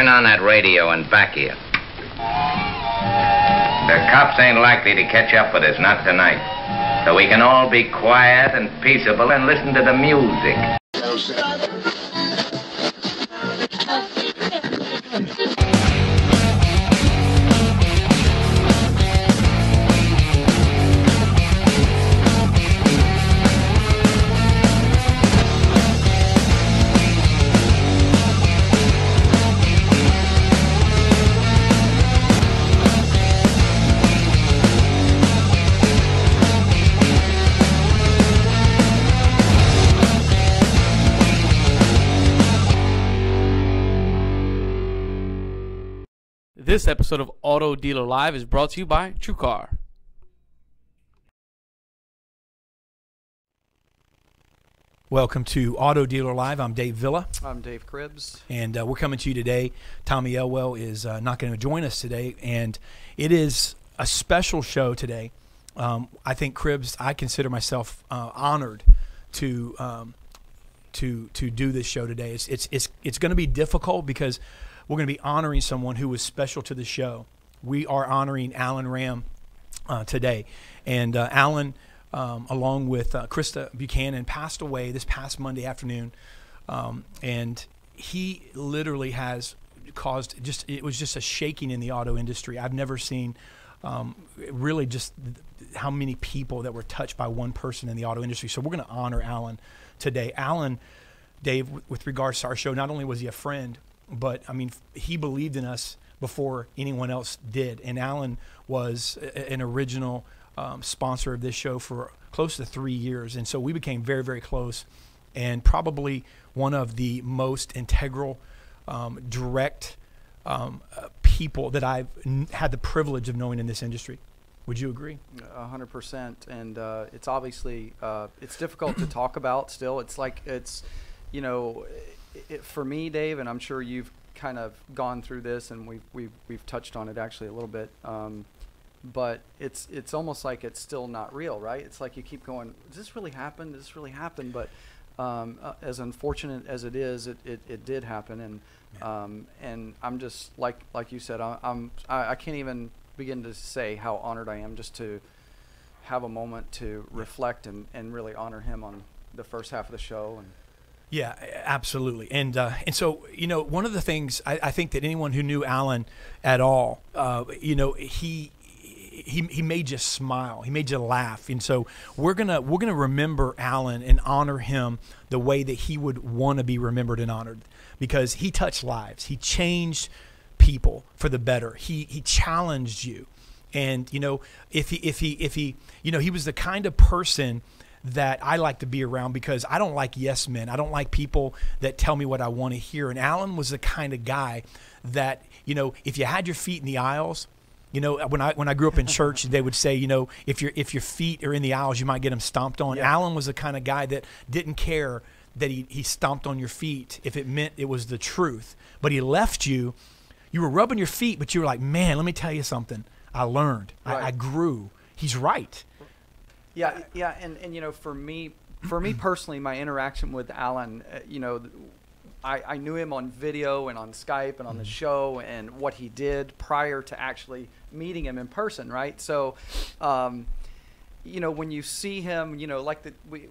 Turn on that radio and back here. The cops ain't likely to catch up with us, not tonight. So we can all be quiet and peaceable and listen to the music. This episode of Auto Dealer Live is brought to you by TrueCar. Welcome to Auto Dealer Live. I'm Dave Villa. I'm Dave Cribbs. And we're coming to you today. Tommy Elwell is not going to join us today, and it is a special show today. I think, Cribbs, I consider myself honored to do this show today. It's going to be difficult because we're going to be honoring someone who was special to the show. We are honoring Alan Ram today. And Alan, along with Krista Buchanan, passed away this past Monday afternoon. And he literally has caused it was just a shaking in the auto industry. I've never seen really just how many people that were touched by one person in the auto industry. So we're going to honor Alan today. Alan, Dave, with regards to our show, not only was he a friend, but, I mean, he believed in us before anyone else did. And Alan was an original sponsor of this show for close to 3 years. And so we became very, very close, and probably one of the most integral, direct people that I've had the privilege of knowing in this industry. Would you agree? 100%. And it's obviously, it's difficult to talk about still. It's like, you know, for me, Dave, and I'm sure you've kind of gone through this, and we've touched on it actually a little bit, but it's almost like it's still not real, right? It's like you keep going, does this really happen? Does this really happen? But as unfortunate as it is, it did happen, and I'm just like you said, I can't even begin to say how honored I am just to have a moment to reflect and really honor him on the first half of the show. And yeah, absolutely. And so, you know, one of the things I think that anyone who knew Alan at all, you know, he made you smile. He made you laugh. And so we're gonna remember Alan and honor him the way that he would want to be remembered and honored, because he touched lives. He changed people for the better. He challenged you. And, you know, if he you know, he was the kind of person that I like to be around, because I don't like yes men. I don't like people that tell me what I want to hear. And Alan was the kind of guy that, you know, if you had your feet in the aisles, you know, when I grew up in church, they would say, you know, if your feet are in the aisles, you might get them stomped on. Yeah. Alan was the kind of guy that didn't care that he stomped on your feet if it meant it was the truth. But he left you. You were rubbing your feet, but you were like, man, let me tell you something. I learned. Right. I grew. He's right. Yeah, and you know, for me personally, my interaction with Alan, you know, I knew him on video and on Skype and on the show and what he did prior to actually meeting him in person, right? So, you know, when you see him, you know, like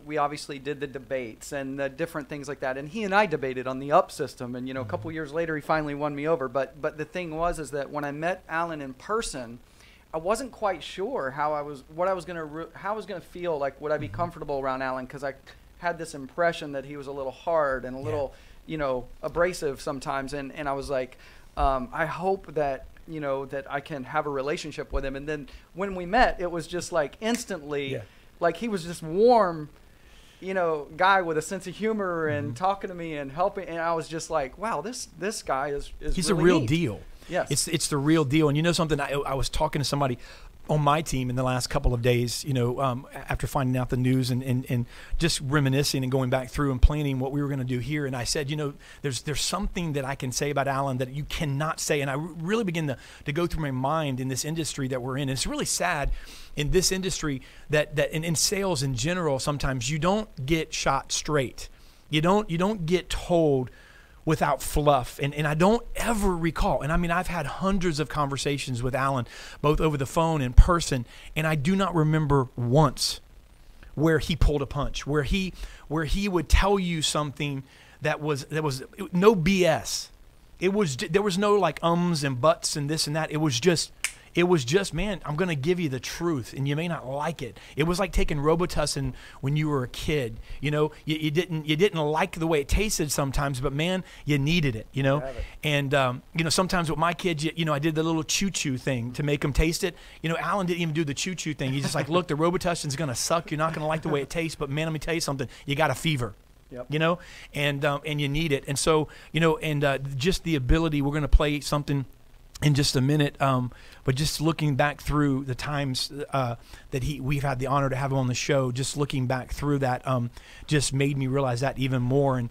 we obviously did the debates and the different things like that, and he and I debated on the UP system, and you know, a couple years later, he finally won me over. But the thing is that when I met Alan in person, I wasn't quite sure how I was gonna feel. Like, would I be comfortable around Alan? Because I had this impression that he was a little hard and a little, you know, abrasive sometimes. And I was like, I hope that, you know, that I can have a relationship with him. And then when we met, it was just like instantly, like he was just warm, you know, guy with a sense of humor and talking to me and helping. And I was just like, wow, this guy is he's really a real neat. Deal. Yes. It's the real deal. And you know something, I was talking to somebody on my team in the last couple of days, you know, after finding out the news and just reminiscing and going back through and planning what we were going to do here. And I said, you know, there's something that I can say about Alan that you cannot say. And I really begin to go through my mind in this industry that we're in. And it's really sad in this industry that in sales in general, sometimes you don't get shot straight. You don't get told without fluff. And I don't ever recall. And I mean, I've had hundreds of conversations with Alan, both over the phone and in person, and I do not remember once where he pulled a punch, where he would tell you something that was no BS. There was no like ums and buts and this and that. It was just, man, I'm going to give you the truth, and you may not like it. It was like taking Robitussin when you were a kid. You know, you didn't like the way it tasted sometimes, but man, you needed it. You know, and you know, sometimes with my kids, you know, I did the little choo-choo thing to make them taste it. You know, Alan didn't even do the choo-choo thing. He's just like, look, the Robitussin's going to suck. You're not going to like the way it tastes, but man, let me tell you something. You got a fever. Yep. You know, and you need it. And so, you know, and just the ability, we're going to play something in just a minute, but just looking back through the times that we've had the honor to have him on the show, just looking back through that just made me realize that even more. And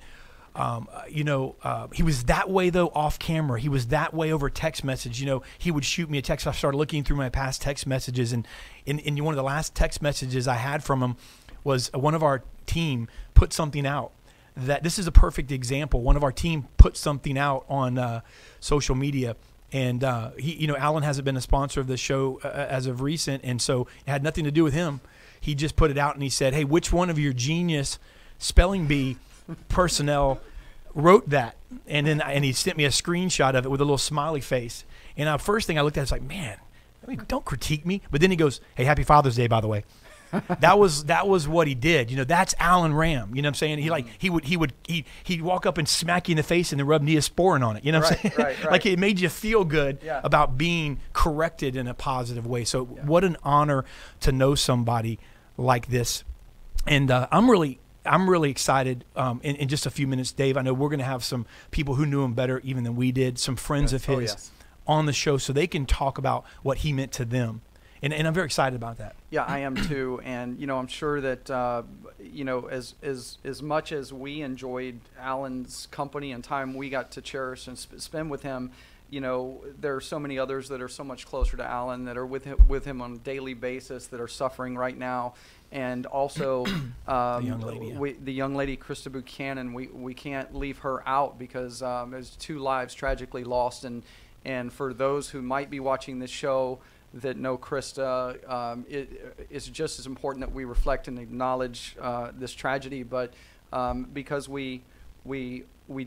you know, he was that way though off camera. He was that way over text message. You know, he would shoot me a text. I started looking through my past text messages, and in one of the last text messages I had from him was one of our team put something out. That this is a perfect example. One of our team put something out on social media. And he, you know, Alan hasn't been a sponsor of the show as of recent, and so it had nothing to do with him. He just put it out, and he said, "Hey, which one of your genius spelling bee personnel wrote that?" And then he sent me a screenshot of it with a little smiley face. And first thing I looked at was like, "Man, I mean, don't critique me." But then he goes, "Hey, happy Father's Day, by the way." That was what he did. You know, that's Alan Ram. You know what I'm saying? He'd walk up and smack you in the face and then rub Neosporin on it. You know what I'm saying? Right. Like it made you feel good about being corrected in a positive way. So what an honor to know somebody like this. And I'm really excited. In just a few minutes, Dave, I know we're going to have some people who knew him better even than we did, some friends of his on the show, so they can talk about what he meant to them. And I'm very excited about that. Yeah, I am too. And, you know, I'm sure that, you know, as much as we enjoyed Alan's company and time we got to cherish and spend with him, you know, there are so many others that are so much closer to Alan, that are with him on a daily basis, that are suffering right now. And also the young lady, the young lady, Krista Buchanan, we can't leave her out because there's 2 lives tragically lost. And for those who might be watching this show that know Krista, it's just as important that we reflect and acknowledge this tragedy. But because we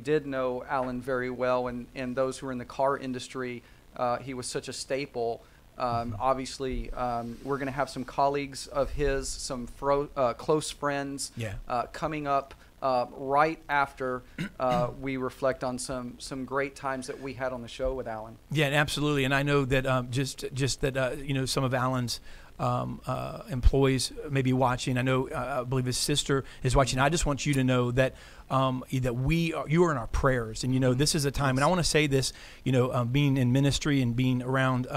did know Alan very well, and those who are in the car industry, he was such a staple. Obviously, we're going to have some colleagues of his, some close friends coming up right after we reflect on some great times that we had on the show with Alan. Yeah, absolutely. And I know that just that you know, some of Alan's employees may be watching. I know I believe his sister is watching. I just want you to know that that you are in our prayers, and you know, this is a time. And I want to say this, you know, being in ministry and being around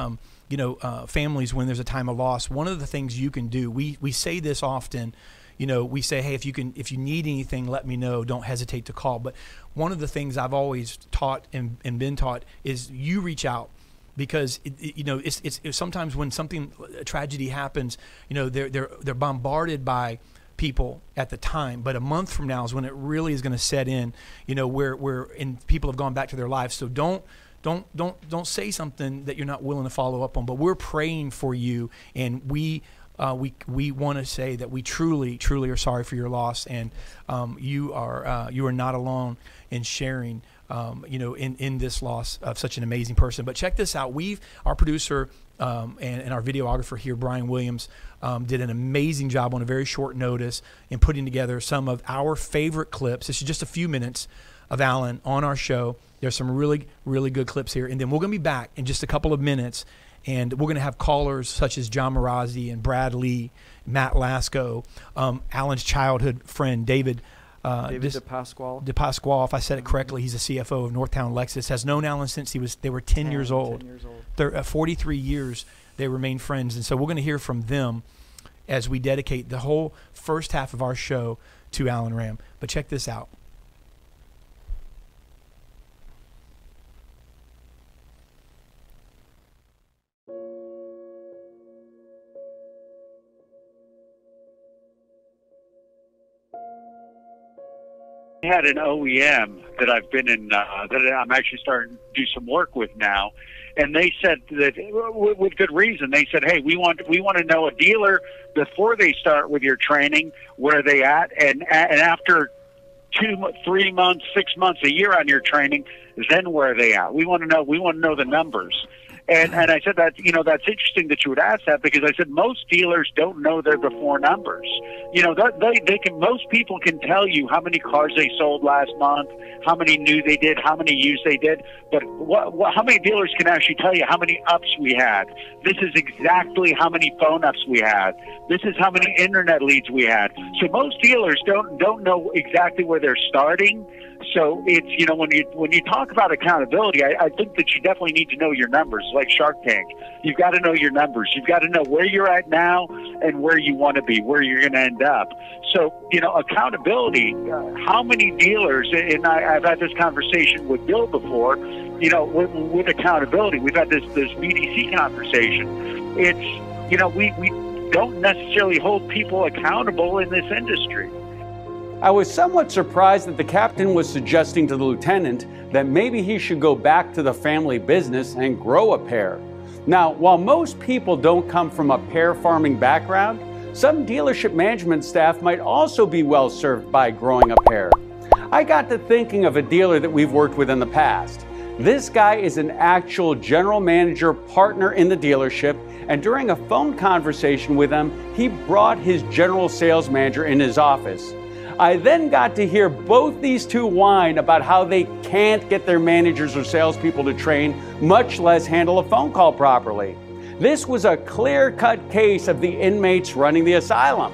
you know, families when there's a time of loss. One of the things you can do, we say this often. You know, we say, hey, if you need anything, let me know. Don't hesitate to call. But one of the things I've always taught and been taught is you reach out, because you know, it's sometimes when a tragedy happens, you know, they're bombarded by people at the time, but a month from now is when it really is going to set in. You know, where people have gone back to their lives. So don't say something that you're not willing to follow up on. But we're praying for you, and we want to say that we truly are sorry for your loss, and you are not alone in sharing you know, in this loss of such an amazing person. But check this out. Our producer and our videographer here, Brian Williams, did an amazing job on a very short notice in putting together some of our favorite clips. This is just a few minutes of Alan on our show. There's some really good clips here, and then we're going to be back in just a couple of minutes. And we're going to have callers such as John Marazzi and Brad Lee, Matt Lasco, Alan's childhood friend, David DePasquale. If I said it correctly, he's the CFO of Northtown Lexus. Has known Alan since they were 10 years old. 10 years old. They're 43 years they remain friends. And so we're going to hear from them as we dedicate the whole first half of our show to Alan Ram. But check this out. had an OEM that I've been in, that I'm actually starting to do some work with now, and they said that with good reason. They said, "Hey, we want to know a dealer before they start with your training, where they at, and after 2, 3 months, 6 months, a year on your training, then where are they at? We want to know the numbers." And I said that, that's interesting that you would ask that, because I said most dealers don't know their before numbers. Most people can tell you how many cars they sold last month, how many new they did, how many used they did, but how many dealers can actually tell you how many ups we had? This is exactly how many phone ups we had. This is how many internet leads we had. So most dealers don't know exactly where they're starting. So it's, when you talk about accountability, I think that you definitely need to know your numbers, like Shark Tank. You've got to know your numbers. You've got to know where you're at now and where you want to be, where you're going to end up. So, accountability, how many dealers, and I've had this conversation with Bill before, with accountability, we've had this BDC conversation. It's, we don't necessarily hold people accountable in this industry. I was somewhat surprised that the captain was suggesting to the lieutenant that maybe he should go back to the family business and grow a pair. Now, while most people don't come from a pair farming background, some dealership management staff might also be well served by growing a pair. I got to thinking of a dealer that we've worked with in the past. This guy is an actual general manager partner in the dealership, and during a phone conversation with him, he brought his general sales manager in his office. I then got to hear both these two whine about how they can't get their managers or salespeople to train, much less handle a phone call properly. This was a clear-cut case of the inmates running the asylum.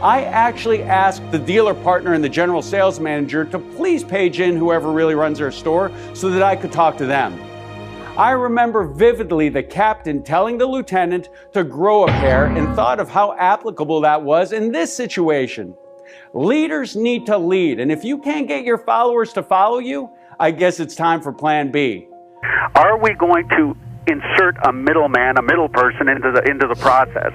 I actually asked the dealer partner and the general sales manager to please page in whoever really runs their store so that I could talk to them. I remember vividly the captain telling the lieutenant to grow a pair and thought of how applicable that was in this situation. Leaders need to lead, and if you can't get your followers to follow you, I guess it's time for plan B. Are we going to insert a middleman, a middle person into the process?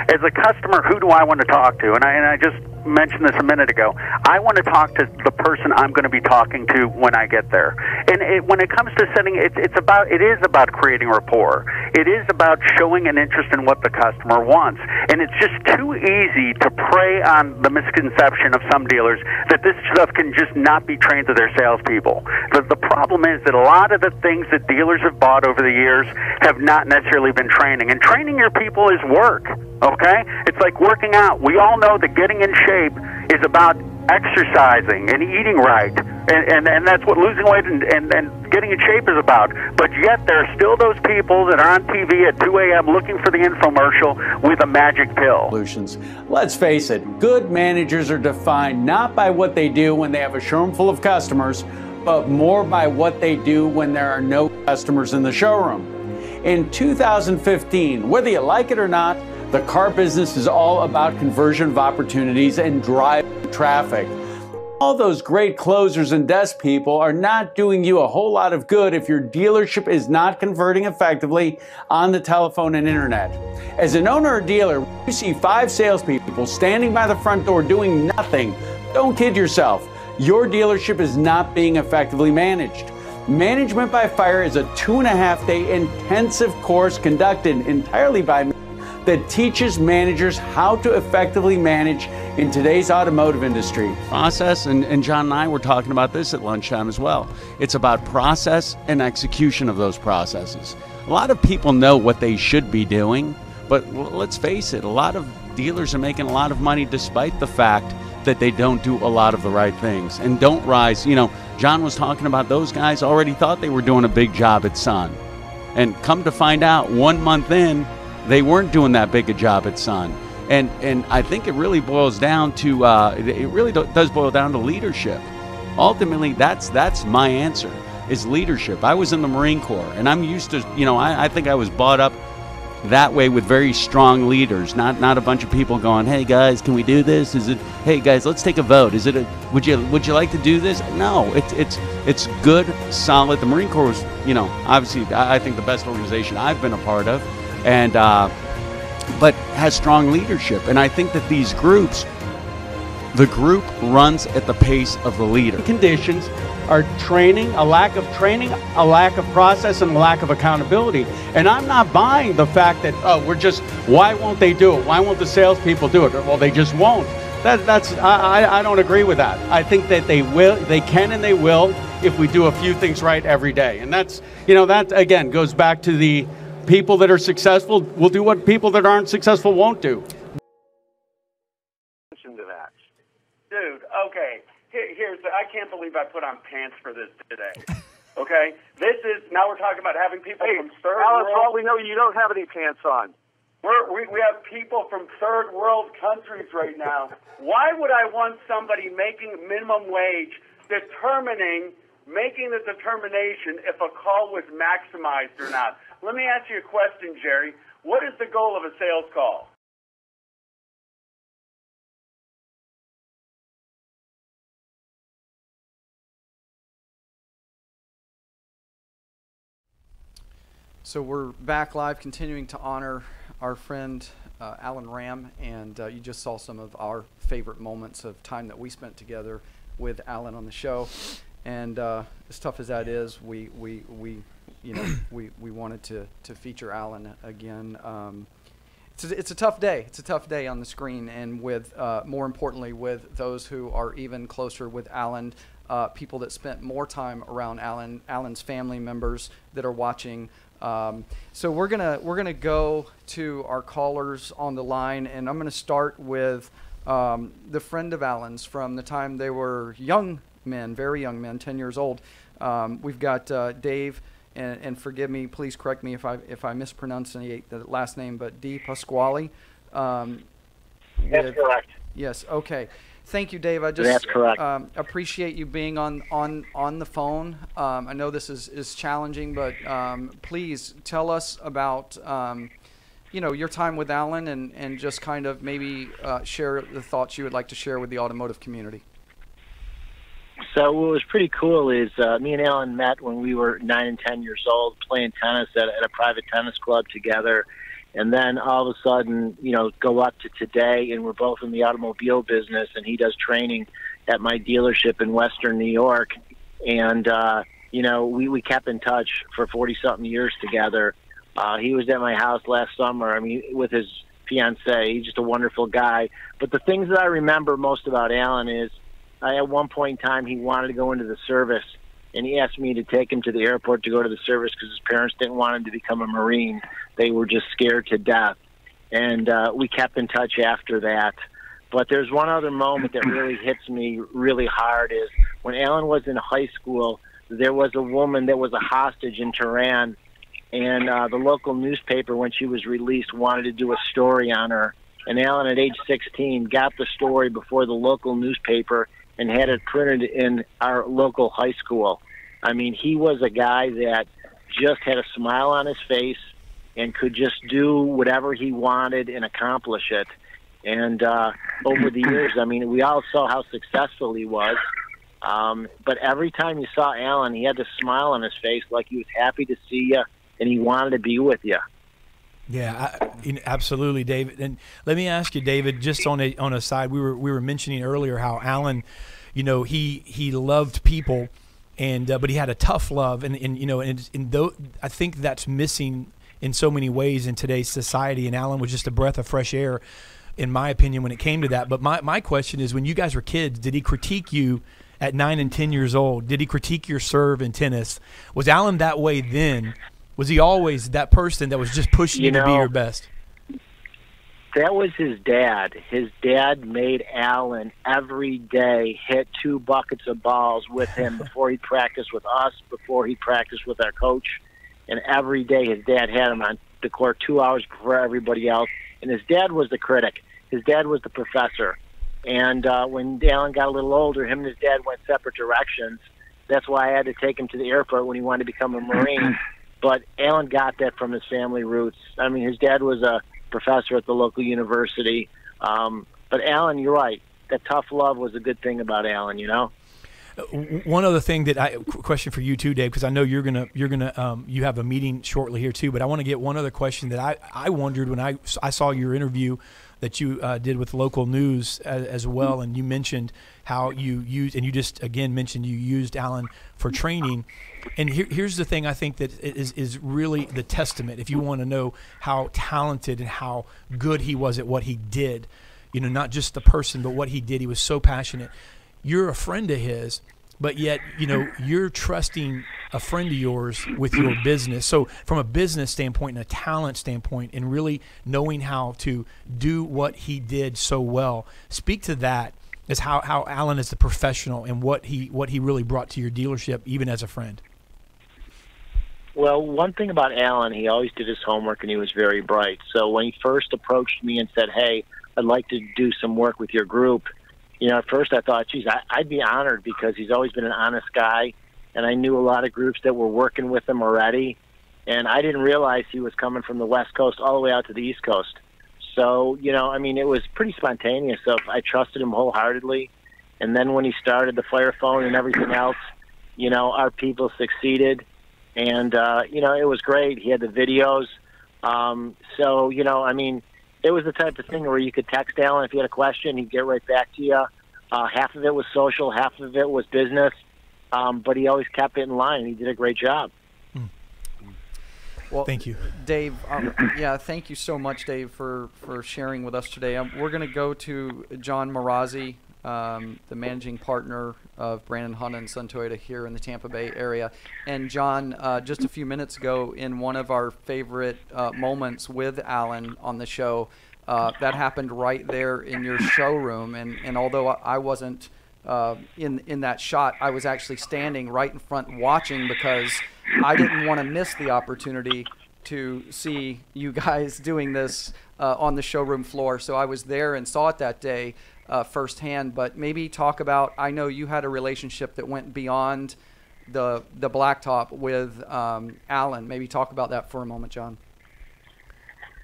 As a customer, who do I want to talk to? And I just mentioned this a minute ago. I want to talk to the person I'm going to be talking to when I get there. And when it comes to setting, it is about creating rapport. It is about showing an interest in what the customer wants. And it's just too easy to prey on the misconception of some dealers that this stuff can just not be trained to their salespeople. The problem is that a lot of the things that dealers have bought over the years have not necessarily been training. And training your people is work, okay? It's like working out. We all know that getting in shape is about exercising and eating right, and that's what losing weight and getting in shape is about. But yet there are still those people that are on TV at 2 a.m. looking for the infomercial with a magic pill. Let's face it, good managers are defined not by what they do when they have a showroom full of customers, but more by what they do when there are no customers in the showroom. In 2015, whether you like it or not, the car business is all about conversion of opportunities and drive traffic. All those great closers and desk people are not doing you a whole lot of good if your dealership is not converting effectively on the telephone and internet. As an owner or dealer, you see 5 salespeople standing by the front door doing nothing. Don't kid yourself. Your dealership is not being effectively managed. Management by Fire is a 2.5-day intensive course conducted entirely by me that teaches managers how to effectively manage in today's automotive industry. Process, and John and I were talking about this at lunchtime as well. It's about process and execution of those processes. A lot of people know what they should be doing, but let's face it, a lot of dealers are making a lot of money despite the fact that they don't do a lot of the right things and don't rise. John was talking about those guys already thought they were doing a big job at Sun. And come to find out, 1 month in, they weren't doing that big a job at Sun. And I think it really boils down to, does boil down to leadership. Ultimately, that's my answer, is leadership. I was in the Marine Corps, and I'm used to, I think I was brought up that way with very strong leaders, not a bunch of people going, hey guys, can we do this? Is it, hey guys, let's take a vote. Is it a, would you like to do this? No, it's good, solid. The Marine Corps was, obviously I think the best organization I've been a part of, and but has strong leadership. And I think that these groups, The group runs at the pace of the leader. Conditions are training, a lack of training, a lack of process, and a lack of accountability. And I'm not buying the fact that, why won't they do it? Why won't the salespeople do it? Well, they just won't. I don't agree with that. I think that they can and they will if we do a few things right every day. And that again goes back to the people that are successful will do what people that aren't successful won't do. Listen to that. Dude, okay. I can't believe I put on pants for this today. Okay? Now we're talking about having people from third world. For all we know, you don't have any pants on. We have people from third world countries right now. Why would I want somebody making minimum wage making the determination if a call was maximized or not? Let me ask you a question, Jerry. What is the goal of a sales call? So we're back live, continuing to honor our friend Alan Ram, and you just saw some of our favorite moments of time that we spent together with Alan on the show. And as tough as that is, we wanted to feature Alan again. It's a tough day. It's a tough day on the screen, and with more importantly, with those who are even closer with Alan, people that spent more time around Alan's family members that are watching. So we're gonna go to our callers on the line, and I'm gonna start with the friend of Alan's from the time they were young men, very young men, 10 years old. We've got Dave, and forgive me, please correct me if I mispronunciate the last name, but D. Pasquale. That's correct. Yes. Okay. Thank you, Dave. I That's correct. Appreciate you being on the phone. I know this is challenging, but please tell us about your time with Alan, and just kind of maybe share the thoughts you would like to share with the automotive community. So what was pretty cool is me and Alan met when we were 9 and 10 years old, playing tennis at a private tennis club together. And then all of a sudden, go up to today, and we're both in the automobile business, and he does training at my dealership in Western New York. And, we kept in touch for 40-something years together. He was at my house last summer, with his fiancée. He's just a wonderful guy. But the things that I remember most about Alan is at one point in time he wanted to go into the service, and he asked me to take him to the airport to go to the service because his parents didn't want him to become a Marine. They were just scared to death. And we kept in touch after that. But there's one other moment that really hits me really hard is when Alan was in high school, there was a woman that was a hostage in Tehran, and the local newspaper, when she was released, wanted to do a story on her. And Alan, at age 16, got the story before the local newspaper and had it printed in our local high school. He was a guy that just had a smile on his face and could just do whatever he wanted and accomplish it. And over the years, we all saw how successful he was. But every time you saw Alan, he had this smile on his face like he was happy to see you and he wanted to be with you. Yeah, absolutely, David. And let me ask you, David, just on a side, we were mentioning earlier how Alan, he loved people, and but he had a tough love, and I think that's missing in so many ways in today's society. And Alan was just a breath of fresh air, in my opinion, when it came to that. But my question is, when you guys were kids, did he critique you at 9 and 10 years old? Did he critique your serve in tennis? Was Alan that way then? Was he always that person that was just pushing you to be your best? That was his dad. His dad made Alan every day hit 2 buckets of balls with him before he practiced with us, before he practiced with our coach. And every day his dad had him on the court 2 hours before everybody else. And his dad was the critic. His dad was the professor. And when Alan got a little older, him and his dad went separate directions. That's why I had to take him to the airport when he wanted to become a Marine. But Alan got that from his family roots. His dad was a professor at the local university. But Alan, you're right. That tough love was a good thing about Alan, One other thing question for you too, Dave, because I know you have a meeting shortly here too. But I want to get one other question that I wondered when I saw your interview that you did with local news as well, and you mentioned how you used, and you just again mentioned you used Alan for training. And here's the thing I think that is really the testament, if you want to know how talented and how good he was at what he did, you know, not just the person, but what he did. He was so passionate. You're a friend of his, but yet, you know, you're trusting a friend of yours with your business. So from a business standpoint and a talent standpoint, and really knowing how to do what he did so well, speak to that as how Alan is the professional and what he really brought to your dealership, even as a friend. Well, one thing about Alan, he always did his homework and he was very bright. So when he first approached me and said, hey, I'd like to do some work with your group, you know, at first I thought, geez, I'd be honored, because he's always been an honest guy, and I knew a lot of groups that were working with him already, and I didn't realize he was coming from the West Coast all the way out to the East Coast. So, you know, I mean, it was pretty spontaneous. So I trusted him wholeheartedly, and then when he started the Fire Phone and everything else, you know, our people succeeded, and, you know, it was great. He had the videos. So, you know, I mean, it was the type of thing where you could text Alan if you had a question, he'd get right back to you. Half of it was social, half of it was business, but he always kept it in line. He did a great job. Well, thank you, Dave. Yeah, thank you so much, Dave, for sharing with us today. We're going to go to John Marazzi, the managing partner of Brandon Honda and Sun Toyota here in the Tampa Bay area. And John, just a few minutes ago, in one of our favorite moments with Alan on the show, that happened right there in your showroom. And although I wasn't in that shot, I was actually standing right in front watching, because I didn't want to miss the opportunity to see you guys doing this on the showroom floor. So I was there and saw it that day firsthand. But maybe talk about, I know you had a relationship that went beyond the blacktop with Alan. Maybe talk about that for a moment, John.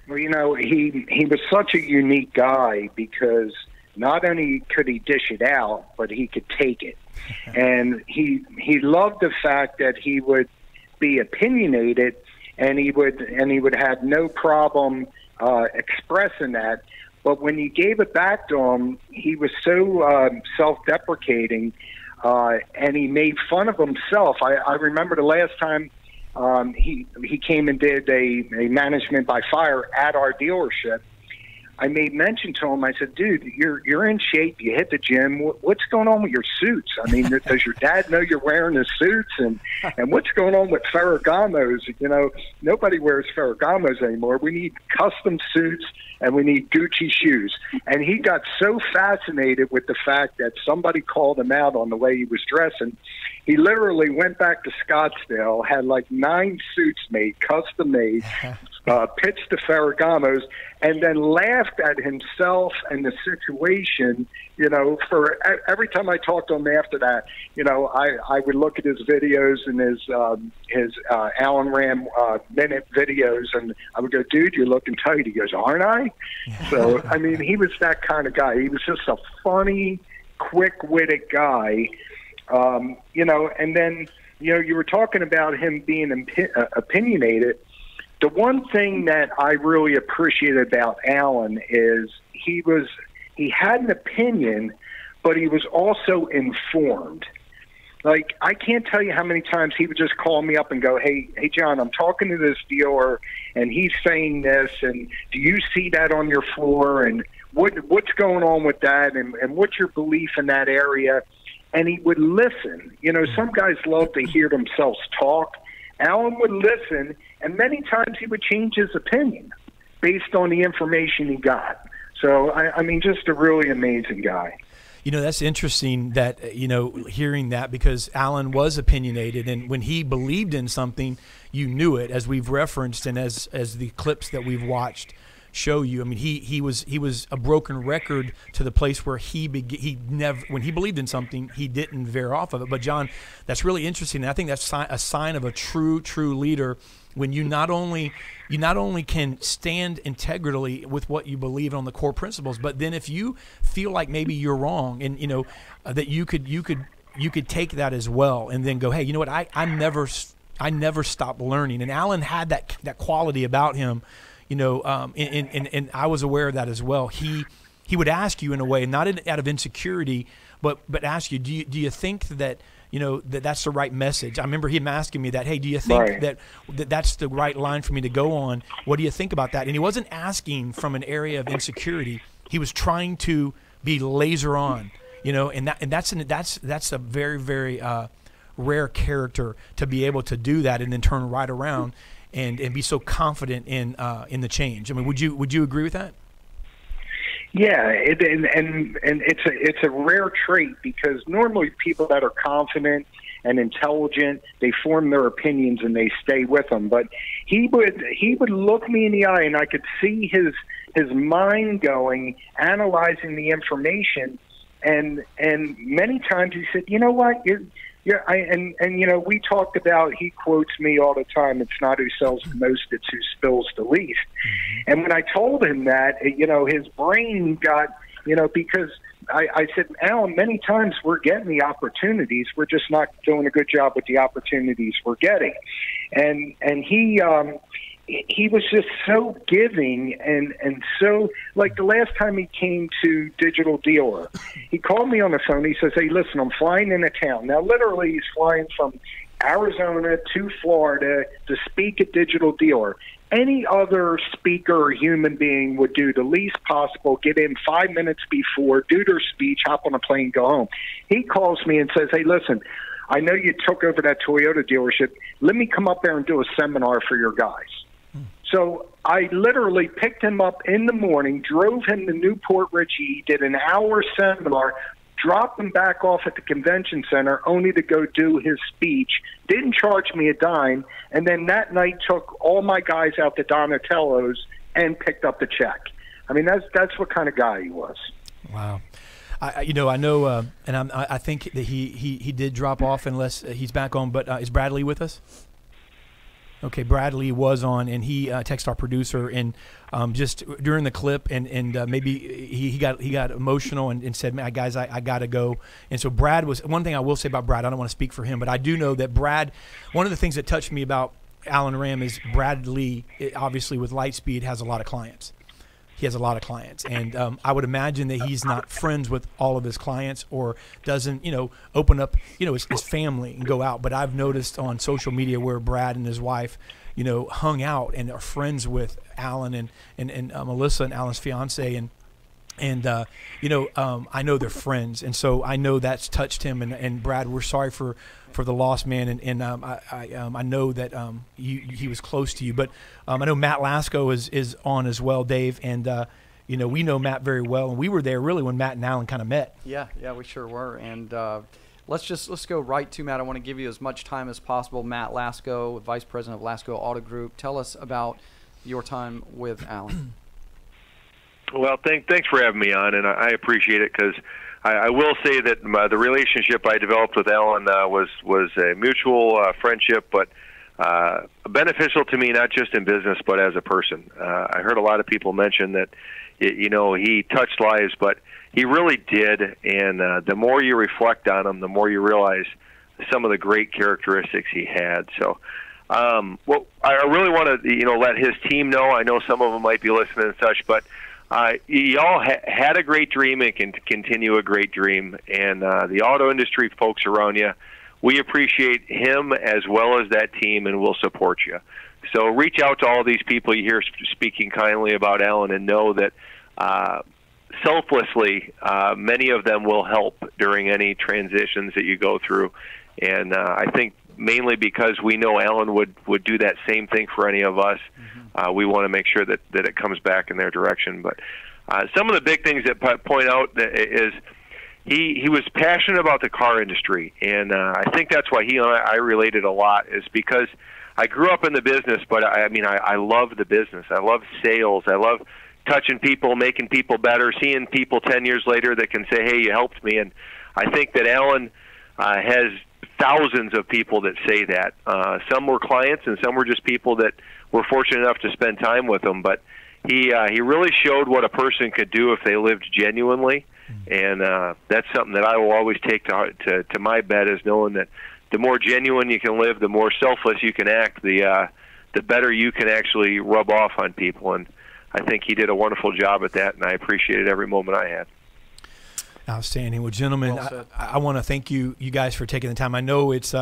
Well, you know, he was such a unique guy, because not only could he dish it out, but he could take it. And he loved the fact that he would be opinionated, and he would have no problem expressing that. But when you gave it back to him, he was so self-deprecating, and he made fun of himself. I remember the last time he came and did a management by fire at our dealership. I made mention to him. I said, dude, you're in shape. You hit the gym. What's going on with your suits? I mean, does your dad know you're wearing the suits? And what's going on with Ferragamos? You know, nobody wears Ferragamos anymore. We need custom suits, and we need Gucci shoes. And he got so fascinated with the fact that somebody called him out on the way he was dressing. He literally went back to Scottsdale, had like 9 suits made, custom made, pitched to Ferragamos, and then laughed at himself and the situation. You know, for every time I talked to him after that, you know, I would look at his videos and his Alan Ram minute videos, and I would go, dude, you're looking tight. He goes, aren't I? So, I mean, he was that kind of guy. He was just a funny, quick-witted guy. You know, and then, you know, you were talking about him being opinionated. The one thing that I really appreciated about Alan is he had an opinion, but he was also informed. Like, I can't tell you how many times he would just call me up and go, hey, John, I'm talking to this dealer, and he's saying this, and do you see that on your floor, and what's going on with that, and what's your belief in that area? And he would listen. You know, some guys love to hear themselves talk. Alan would listen, and many times he would change his opinion based on the information he got. So, I mean, just a really amazing guy. You know, that's interesting that, you know, hearing that, because Alan was opinionated, and when he believed in something, you knew it, as we've referenced and as the clips that we've watched show you. I mean, he was a broken record to the place where he never, when he believed in something, he didn't veer off of it. But John, that's really interesting, and I think that's a sign of a true leader, when you not only can stand integrally with what you believe on the core principles, but then if you feel like maybe you're wrong, and you know that you could take that as well, and then go, hey, you know what, I never stop learning. And Alan had that quality about him. and I was aware of that as well. He would ask you in a way, not out of insecurity, but ask you, do you think that that's the right message? I remember him asking me that, hey, do you think that's the right line for me to go on? What do you think about that? And he wasn't asking from an area of insecurity. He was trying to be laser on, and that's a very, very rare character to be able to do that and then turn right around and be so confident in the change. I mean, would you agree with that? Yeah, and it's a rare trait, because normally people that are confident and intelligent, they form their opinions and they stay with them. But he would look me in the eye, and I could see his mind going, analyzing the information, and many times he said, "You know what? We talked about, he quotes me all the time, it's not who sells the most, it's who spills the least." And when I told him that, his brain got, because I said, "Alan, many times we're getting the opportunities, we're just not doing a good job with the opportunities we're getting." And he was just so giving and so, like the last time he came to Digital Dealer, he called me on the phone. He says, "Hey, listen, I'm flying into town." Now, literally, he's flying from Arizona to Florida to speak at Digital Dealer. Any other speaker or human being would do the least possible, get in 5 minutes before, do their speech, hop on a plane, go home. He calls me and says, "Hey, listen, I know you took over that Toyota dealership. Let me come up there and do a seminar for your guys." So I literally picked him up in the morning, drove him to Newport Richie, did an hour seminar, dropped him back off at the convention center only to go do his speech, didn't charge me a dime, and then that night took all my guys out to Donatello's and picked up the check. I mean, that's what kind of guy he was. Wow. I know, and I think that he did drop off unless he's back on, but is Bradley with us? Okay, Bradley was on, and he texted our producer, and just during the clip, and maybe he got emotional and said, "Man, guys, I got to go." And so Brad was, one thing I will say about Brad, I don't want to speak for him, but I do know that Brad, one of the things that touched me about Alan Ram is Bradley, obviously with Lightspeed, has a lot of clients. He has a lot of clients, and I would imagine that he's not friends with all of his clients, or doesn't, open up, his family and go out. But I've noticed on social media where Brad and his wife, hung out and are friends with Alan and Melissa, and Alan's fiance, and I know they're friends, and so I know that's touched him. And Brad, we're sorry for the loss, man, and I know that he was close to you, but I know Matt Lasco is on as well, Dave, and we know Matt very well, and we were there really when Matt and Alan kind of met. Yeah, we sure were, and let's go right to Matt. I want to give you as much time as possible. Matt Lasco, Vice President of Lasco Auto Group. Tell us about your time with Alan. Well, thanks for having me on, and I appreciate it, because I will say that the relationship I developed with Alan was a mutual friendship, but beneficial to me, not just in business, but as a person. I heard a lot of people mention that, he touched lives, but he really did, and the more you reflect on him, the more you realize some of the great characteristics he had. So I really want to, let his team know. I know some of them might be listening and such, but y'all had a great dream and can continue a great dream. And the auto industry folks around you, we appreciate him as well as that team, and we'll support you. So reach out to all these people you hear speaking kindly about Alan, and know that selflessly, many of them will help during any transitions that you go through. And I think mainly because we know Alan would do that same thing for any of us. We want to make sure that it comes back in their direction. But some of the big things that point out is he was passionate about the car industry, and I think that's why he and I related a lot, is because I grew up in the business, but I love the business. I love sales. I love touching people, making people better, seeing people 10 years later that can say, "Hey, you helped me." And I think that Alan has thousands of people that say that. Some were clients, and some were just people that were fortunate enough to spend time with him. But he really showed what a person could do if they lived genuinely, and that's something that I will always take to my bed, is knowing that the more genuine you can live, the more selfless you can act, the the better you can actually rub off on people. And I think he did a wonderful job at that, and I appreciated every moment I had. Outstanding. Well, gentlemen, I want to thank you guys for taking the time. I know it's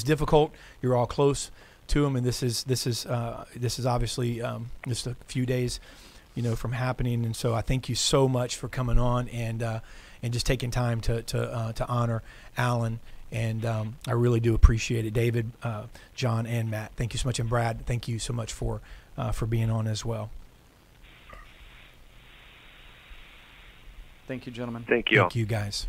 difficult. You're all close to him, and this is obviously just a few days, from happening. And so I thank you so much for coming on and just taking time to honor Alan. And I really do appreciate it, David, John, and Matt. Thank you so much, and Brad. Thank you so much for being on as well. Thank you, gentlemen. Thank you. Thank you, guys.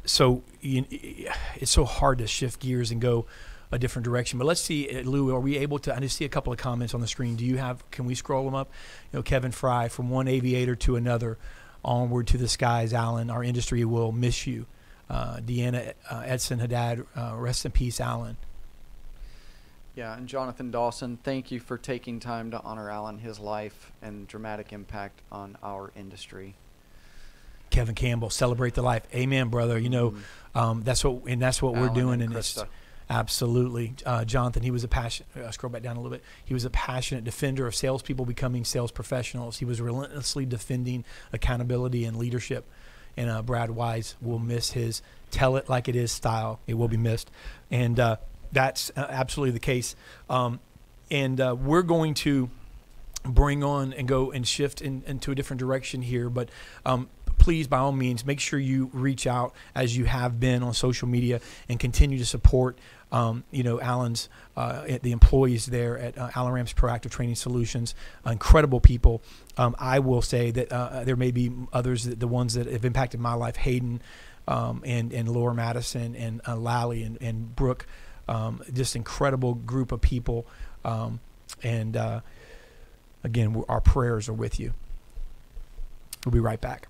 So it's so hard to shift gears and go a different direction. But let's see, Lou, are we able to? I just see a couple of comments on the screen. Can we scroll them up? Kevin Fry, from one aviator to another, onward to the skies. Alan, our industry will miss you. Deanna Edson Haddad, rest in peace, Alan. Yeah, and Jonathan Dawson, thank you for taking time to honor Alan, his life, and dramatic impact on our industry. Kevin Campbell, celebrate the life. Amen, brother. That's what we're doing, and it's absolutely. Jonathan, he was a passionate. Scroll back down a little bit. He was a passionate defender of salespeople becoming sales professionals. He was relentlessly defending accountability and leadership. And Brad Wise will miss his tell it like it is style. It will be missed, and that's absolutely the case. And we're going to bring on and go and shift into a different direction here. But please, by all means, make sure you reach out as you have been on social media and continue to support, Alan's, the employees there at Alan Ram's Proactive Training Solutions. Incredible people. I will say that there may be others, the ones that have impacted my life, Hayden and Laura Madison and Lally and Brooke. Just incredible group of people. Again, our prayers are with you. We'll be right back.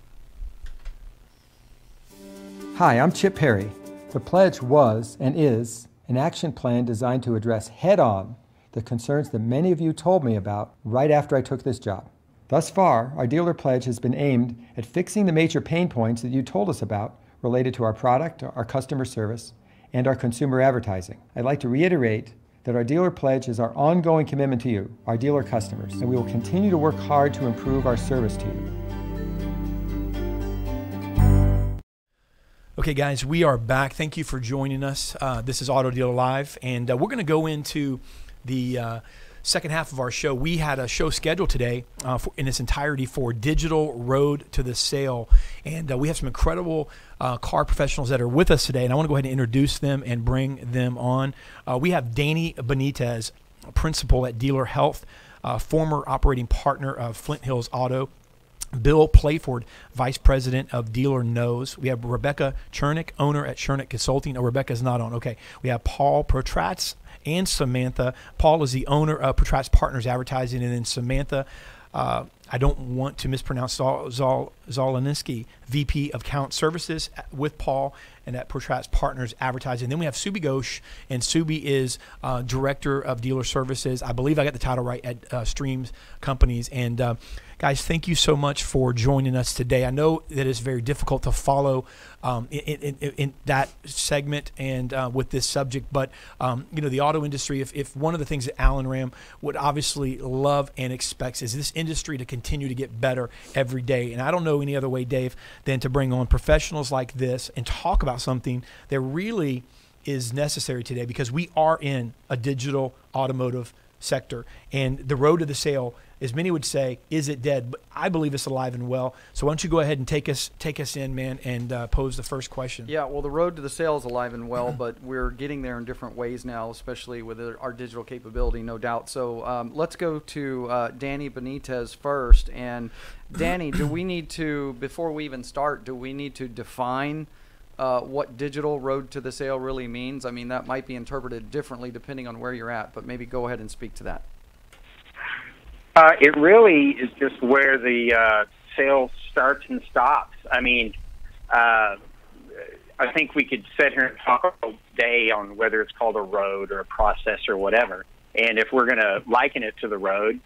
Hi, I'm Chip Perry. The pledge was and is an action plan designed to address head-on the concerns that many of you told me about right after I took this job. Thus far, our dealer pledge has been aimed at fixing the major pain points that you told us about related to our product, our customer service, and our consumer advertising. I'd like to reiterate that our dealer pledge is our ongoing commitment to you, our dealer customers, and we will continue to work hard to improve our service to you. Okay, guys, we are back. Thank you for joining us. This is Auto Dealer Live, and we're going to go into the second half of our show. We had a show scheduled today in its entirety for Digital Road to the Sale, and we have some incredible car professionals that are with us today, and I want to go ahead and introduce them and bring them on. We have Danny Benitez, principal at Dealer Health, former operating partner of Flint Hills Auto. Bill Playford, Vice President of Dealer Knows. We have Rebecca Chernick, owner at Chernick Consulting. Oh, Rebecca's not on. Okay. We have Paul Protratz and Samantha. Paul is the owner of Protratz Partners Advertising, and then Samantha, I don't want to mispronounce, Zoleninsky, VP of Account Services with Paul and at Protratz Partners Advertising. Then we have Subi Ghosh, and Subi is Director of Dealer Services. I believe I got the title right at Streams Companies. And guys, thank you so much for joining us today. I know that it's very difficult to follow in that segment and with this subject, but the auto industry, if one of the things that Alan Ram would obviously love and expects is this industry to continue to get better every day. And I don't know any other way, Dave, than to bring on professionals like this and talk about something that really is necessary today, because we are in a digital automotive sector, and the road to the sale, as many would say, is it dead? But I believe it's alive and well. So why don't you go ahead and take us in, man, and pose the first question. Yeah, well, the road to the sale is alive and well, but we're getting there in different ways now, especially with our digital capability, no doubt. So let's go to Danny Benitez first. And Danny, do we need to, before we even start, do we need to define what digital road to the sale really means? I mean, that might be interpreted differently depending on where you're at, but maybe go ahead and speak to that. It really is just where the sale starts and stops. I mean, I think we could sit here and talk all day on whether it's called a road or a process or whatever. And if we're going to liken it to the road,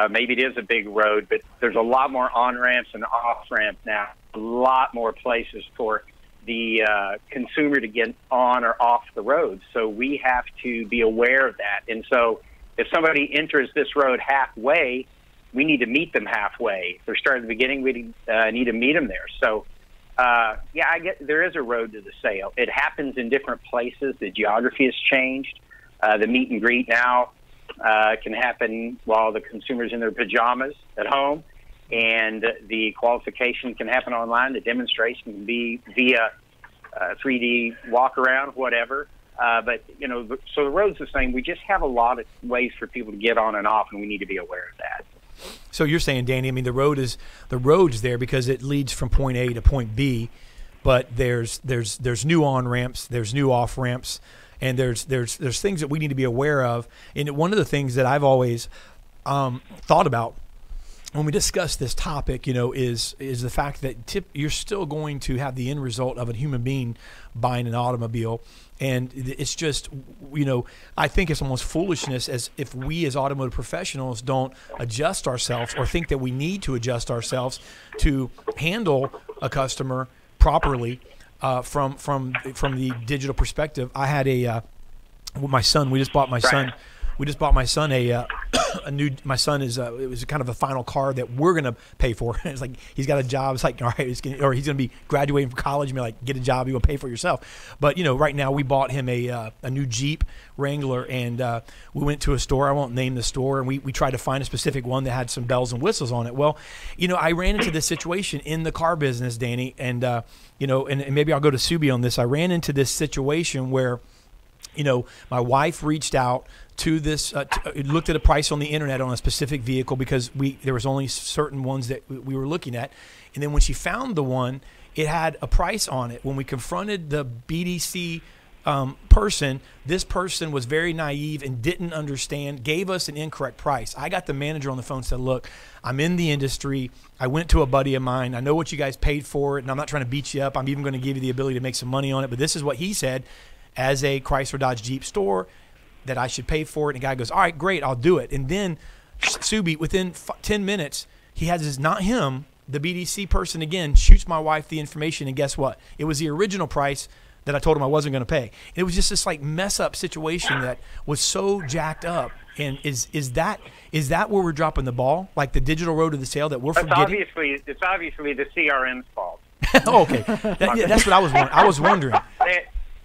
maybe it is a big road, but there's a lot more on-ramps and off-ramps now, a lot more places for the consumer to get on or off the road. So we have to be aware of that. And so if somebody enters this road halfway, we need to meet them halfway. If they're starting at the beginning, we need to meet them there. So, yeah, I get there is a road to the sale. It happens in different places. The geography has changed. The meet and greet now can happen while the consumer's in their pajamas at home, and the qualification can happen online. The demonstration can be via 3D walk around, whatever. But, you know, so the road's the same. We just have a lot of ways for people to get on and off, and we need to be aware of that. So you're saying, Danny, I mean, the road's there because it leads from point A to point B, but there's new on ramps, there's new off ramps, and there's things that we need to be aware of. And one of the things that I've always thought about when we discuss this topic, you know, is the fact that you're still going to have the end result of a human being buying an automobile. And it's just, you know, I think it's almost foolishness as if we as automotive professionals don't adjust ourselves or think that we need to adjust ourselves to handle a customer properly from the digital perspective. I had my son. We just bought my son. We just bought my son a new. My son is it was kind of a final car that we're gonna pay for. It's like he's got a job. It's like, all right, he's gonna be graduating from college and be like, get a job, you will pay for it yourself. But you know, right now we bought him a new Jeep Wrangler, and we went to a store. I won't name the store, and we tried to find a specific one that had some bells and whistles on it. Well, you know, I ran into this situation in the car business, Danny, and you know, and maybe I'll go to Subi on this. I ran into this situation where, you know, my wife reached out to this, looked at a price on the internet on a specific vehicle because there was only certain ones that we were looking at. And then when she found the one, it had a price on it. When we confronted the BDC person, this person was very naive and didn't understand, gave us an incorrect price. I got the manager on the phone and said, look, I'm in the industry. I went to a buddy of mine. I know what you guys paid for it, and I'm not trying to beat you up. I'm even going to give you the ability to make some money on it. But this is what he said as a Chrysler Dodge Jeep store, that I should pay for it. And the guy goes, all right, great, I'll do it. And then Subi, within 10 minutes, he has his, not him, the BDC person again, shoots my wife the information. And guess what? It was the original price that I told him I wasn't going to pay. And it was just this like mess up situation that was so jacked up. And is that where we're dropping the ball? Like the digital road to the sale that we're forgetting? It's obviously the CRM's fault. Oh, okay. That's what I was wondering.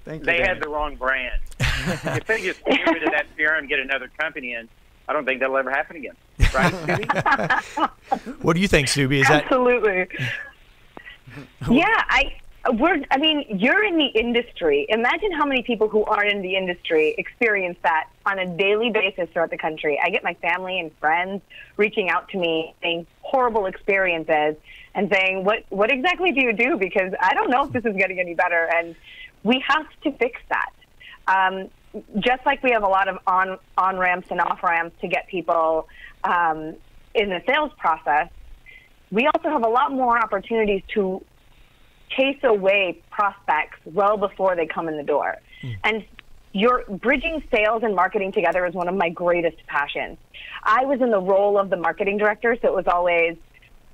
They had the wrong brand. If they just get rid of that CRM and get another company in, I don't think that'll ever happen again. Right, Subi? What do you think, Subi? Absolutely. Yeah, I mean, you're in the industry. Imagine how many people who aren't in the industry experience that on a daily basis throughout the country. I get my family and friends reaching out to me saying horrible experiences and saying, what exactly do you do? Because I don't know if this is getting any better. And we have to fix that. Just like we have a lot of on ramps and off ramps to get people in the sales process, we also have a lot more opportunities to chase away prospects well before they come in the door. And you're bridging sales and marketing together is one of my greatest passions. I was in the role of the marketing director, so it was always,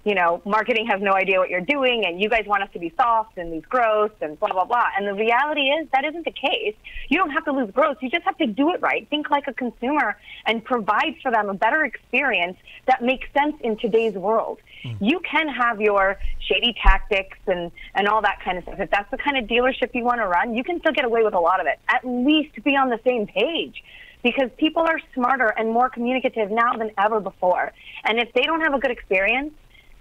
you know, marketing has no idea what you're doing, and you guys want us to be soft and lose growth and blah, blah, blah. And the reality is that isn't the case. You don't have to lose growth. You just have to do it right. Think like a consumer and provide for them a better experience that makes sense in today's world. You can have your shady tactics and all that kind of stuff. If that's the kind of dealership you want to run, you can still get away with a lot of it. At least be on the same page, because people are smarter and more communicative now than ever before. And if they don't have a good experience,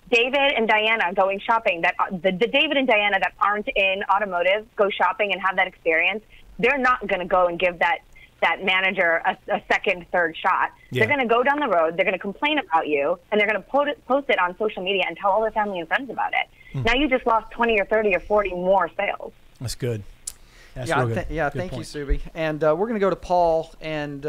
David and Diana going shopping, the David and Diana that aren't in automotive go shopping and have that experience, they're not going to go and give that manager a second, third shot. Yeah. They're going to go down the road, they're going to complain about you, and they're going to post it on social media and tell all their family and friends about it. Now you just lost 20 or 30 or 40 more sales. That's good. That's thank you, Subi. And we're going to go to Paul. And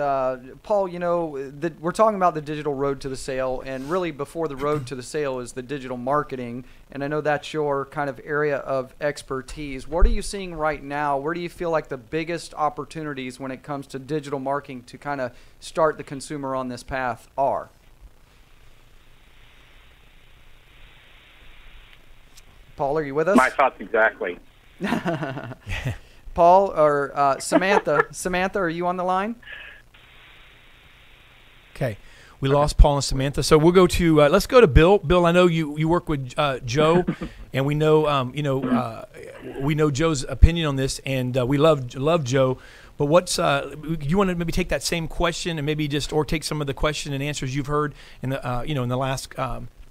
Paul, you know, we're talking about the digital road to the sale, and really before the road to the sale is the digital marketing. And I know that's your kind of area of expertise. What are you seeing right now? Where do you feel like the biggest opportunities when it comes to digital marketing to kind of start the consumer on this path are? Paul, are you with us? My thoughts exactly. Paul or Samantha. Samantha, are you on the line? Okay. We lost Paul and Samantha, so we'll go to let's go to Bill. Bill, I know you work with Joe, and we know we know Joe's opinion on this, and we love Joe. But what's you want to maybe take that same question and maybe just or take some of the question and answers you've heard in the in the last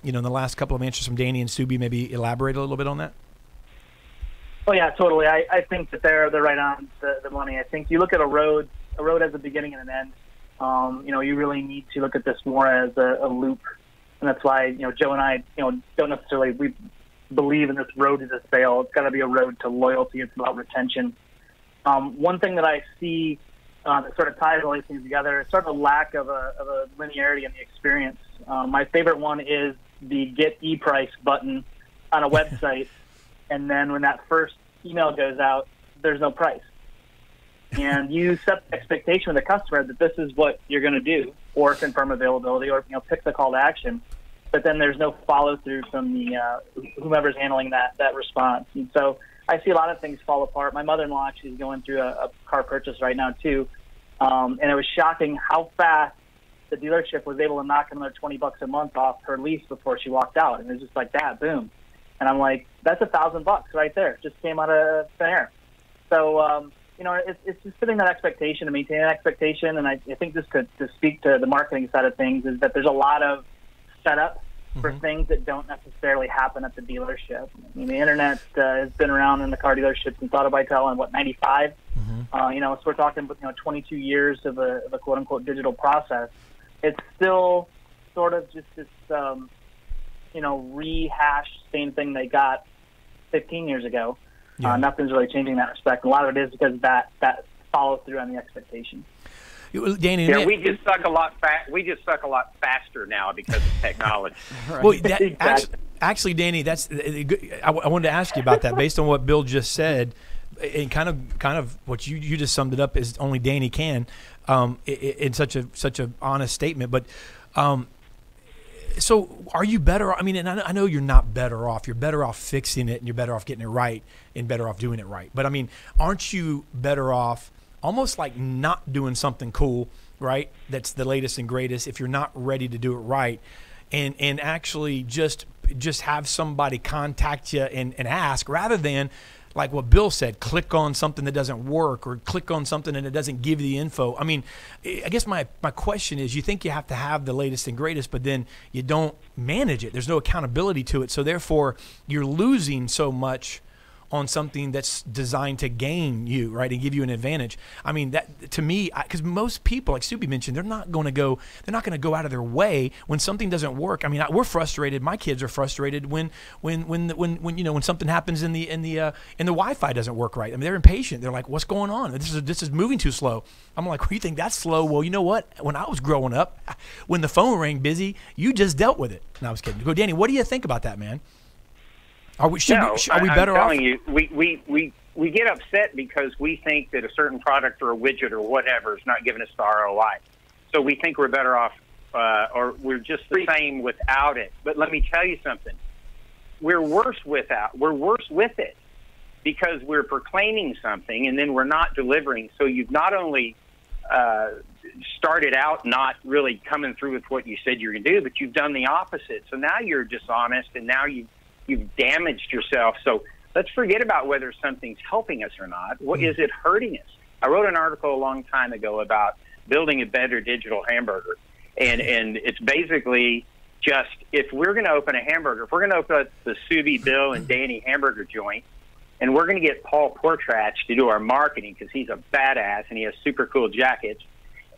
in the last couple of answers from Danny and Subi, maybe elaborate a little bit on that. Oh yeah, totally. I think that they're right on the money. I think you look at a road has a beginning and an end. You really need to look at this more as a loop, and that's why Joe and I don't necessarily we believe in this road to the sale. It's got to be a road to loyalty. It's about retention. One thing that I see that sort of ties all these things together is sort of a lack of a linearity in the experience. My favorite one is the get e-price button on a website, and then when that first email goes out, there's no price. And you set the expectation with the customer that this is what you're going to do, or confirm availability, or pick the call to action. But then there's no follow through from the whomever's handling that response. And so I see a lot of things fall apart. My mother-in-law actually is going through a car purchase right now too, and it was shocking how fast the dealership was able to knock another $20 a month off her lease before she walked out. And it was just like that, boom. And I'm like, that's $1,000 right there. Just came out of thin air. So. It's just setting that expectation and maintaining that expectation. And I think just to speak to the marketing side of things is that there's a lot of setup for things that don't necessarily happen at the dealership. I mean, the internet has been around in the car dealership since Auto by Tel in 95. So we're talking about 22 years of a quote unquote digital process. It's still sort of just this rehashed same thing they got 15 years ago. Yeah. Nothing's really changing in that respect. A lot of it is because that follows through on the expectation. Danny, we just suck a lot. We just suck a lot faster now because of technology. Right. Well, actually, Danny, that's I wanted to ask you about that based on what Bill just said, and kind of what you just summed it up as only Danny can, in such a honest statement. But so are you better? I mean, and I know you're not better off. You're better off fixing it, and you're better off getting it right, and better off doing it right. But I mean, aren't you better off almost like not doing something cool, right? That's the latest and greatest if you're not ready to do it right, and actually just have somebody contact you and ask rather than, like what Bill said, click on something that doesn't work or click on something and it doesn't give you the info. I mean, I guess my question is, you think you have to have the latest and greatest, but then you don't manage it. There's no accountability to it. So therefore, you're losing so much on something that's designed to gain you, right, and give you an advantage. I mean, that to me, because most people, like Subi mentioned, they're not going to go out of their way when something doesn't work. I mean, we're frustrated. My kids are frustrated when something happens in the Wi-Fi doesn't work right. I mean, they're impatient. They're like, "What's going on? This is moving too slow." I'm like, "Well, you think that's slow? Well, you know what? When I was growing up, when the phone rang busy, you just dealt with it." No, I was kidding. Go, Danny. What do you think about that, man? Are we better off? I'm telling you, we get upset because we think that a certain product or a widget or whatever is not giving us the ROI. So we think we're better off, or we're just the same without it. But let me tell you something: we're worse with it because we're proclaiming something and then we're not delivering. So you've not only started out not really coming through with what you said you're going to do, but you've done the opposite. So now you're dishonest, and now you've damaged yourself. So let's forget about whether something's helping us or not. What is it hurting us? I wrote an article a long time ago about building a better digital hamburger. And it's basically just, if we're going to open a hamburger, if we're going to open up the Subi, Bill, and Danny hamburger joint, and we're going to get Paul Portrach to do our marketing because he's a badass and he has super cool jackets.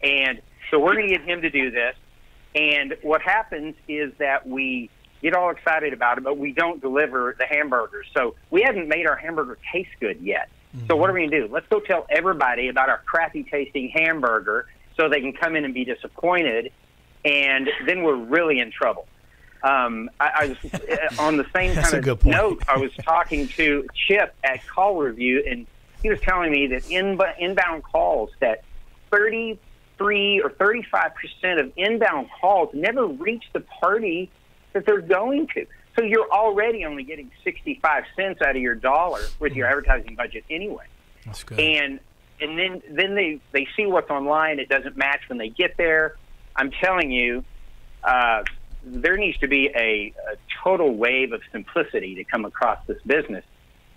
And so we're going to get him to do this. And what happens is that we get all excited about it, but we don't deliver the hamburgers. So we haven't made our hamburger taste good yet. So what are we going to do? Let's go tell everybody about our crappy tasting hamburger so they can come in and be disappointed, and then we're really in trouble. I was on the same kind of note. I was talking to Chip at Call Review, and he was telling me that inbound calls, that 33 or 35% of inbound calls never reach the party that they're going to. So you're already only getting 65 cents out of your dollar with your advertising budget anyway. That's good. And then they see what's online. It doesn't match when they get there. I'm telling you, there needs to be a total wave of simplicity to come across this business,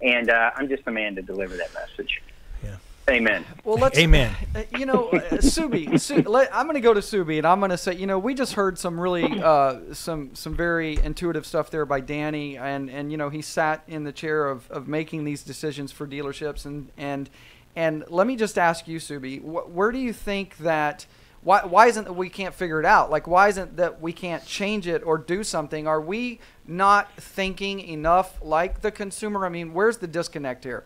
and I'm just the man to deliver that message. Yeah. Amen. Well, let's. Amen. Subi, I'm going to go to Subi, and I'm going to say, we just heard some really some very intuitive stuff there by Danny, and he sat in the chair of making these decisions for dealerships, and let me just ask you, Subi, where do you think that? Why isn't that we can't figure it out? Like, why isn't that we can't change it or do something? Are we not thinking enough like the consumer? I mean, where's the disconnect here?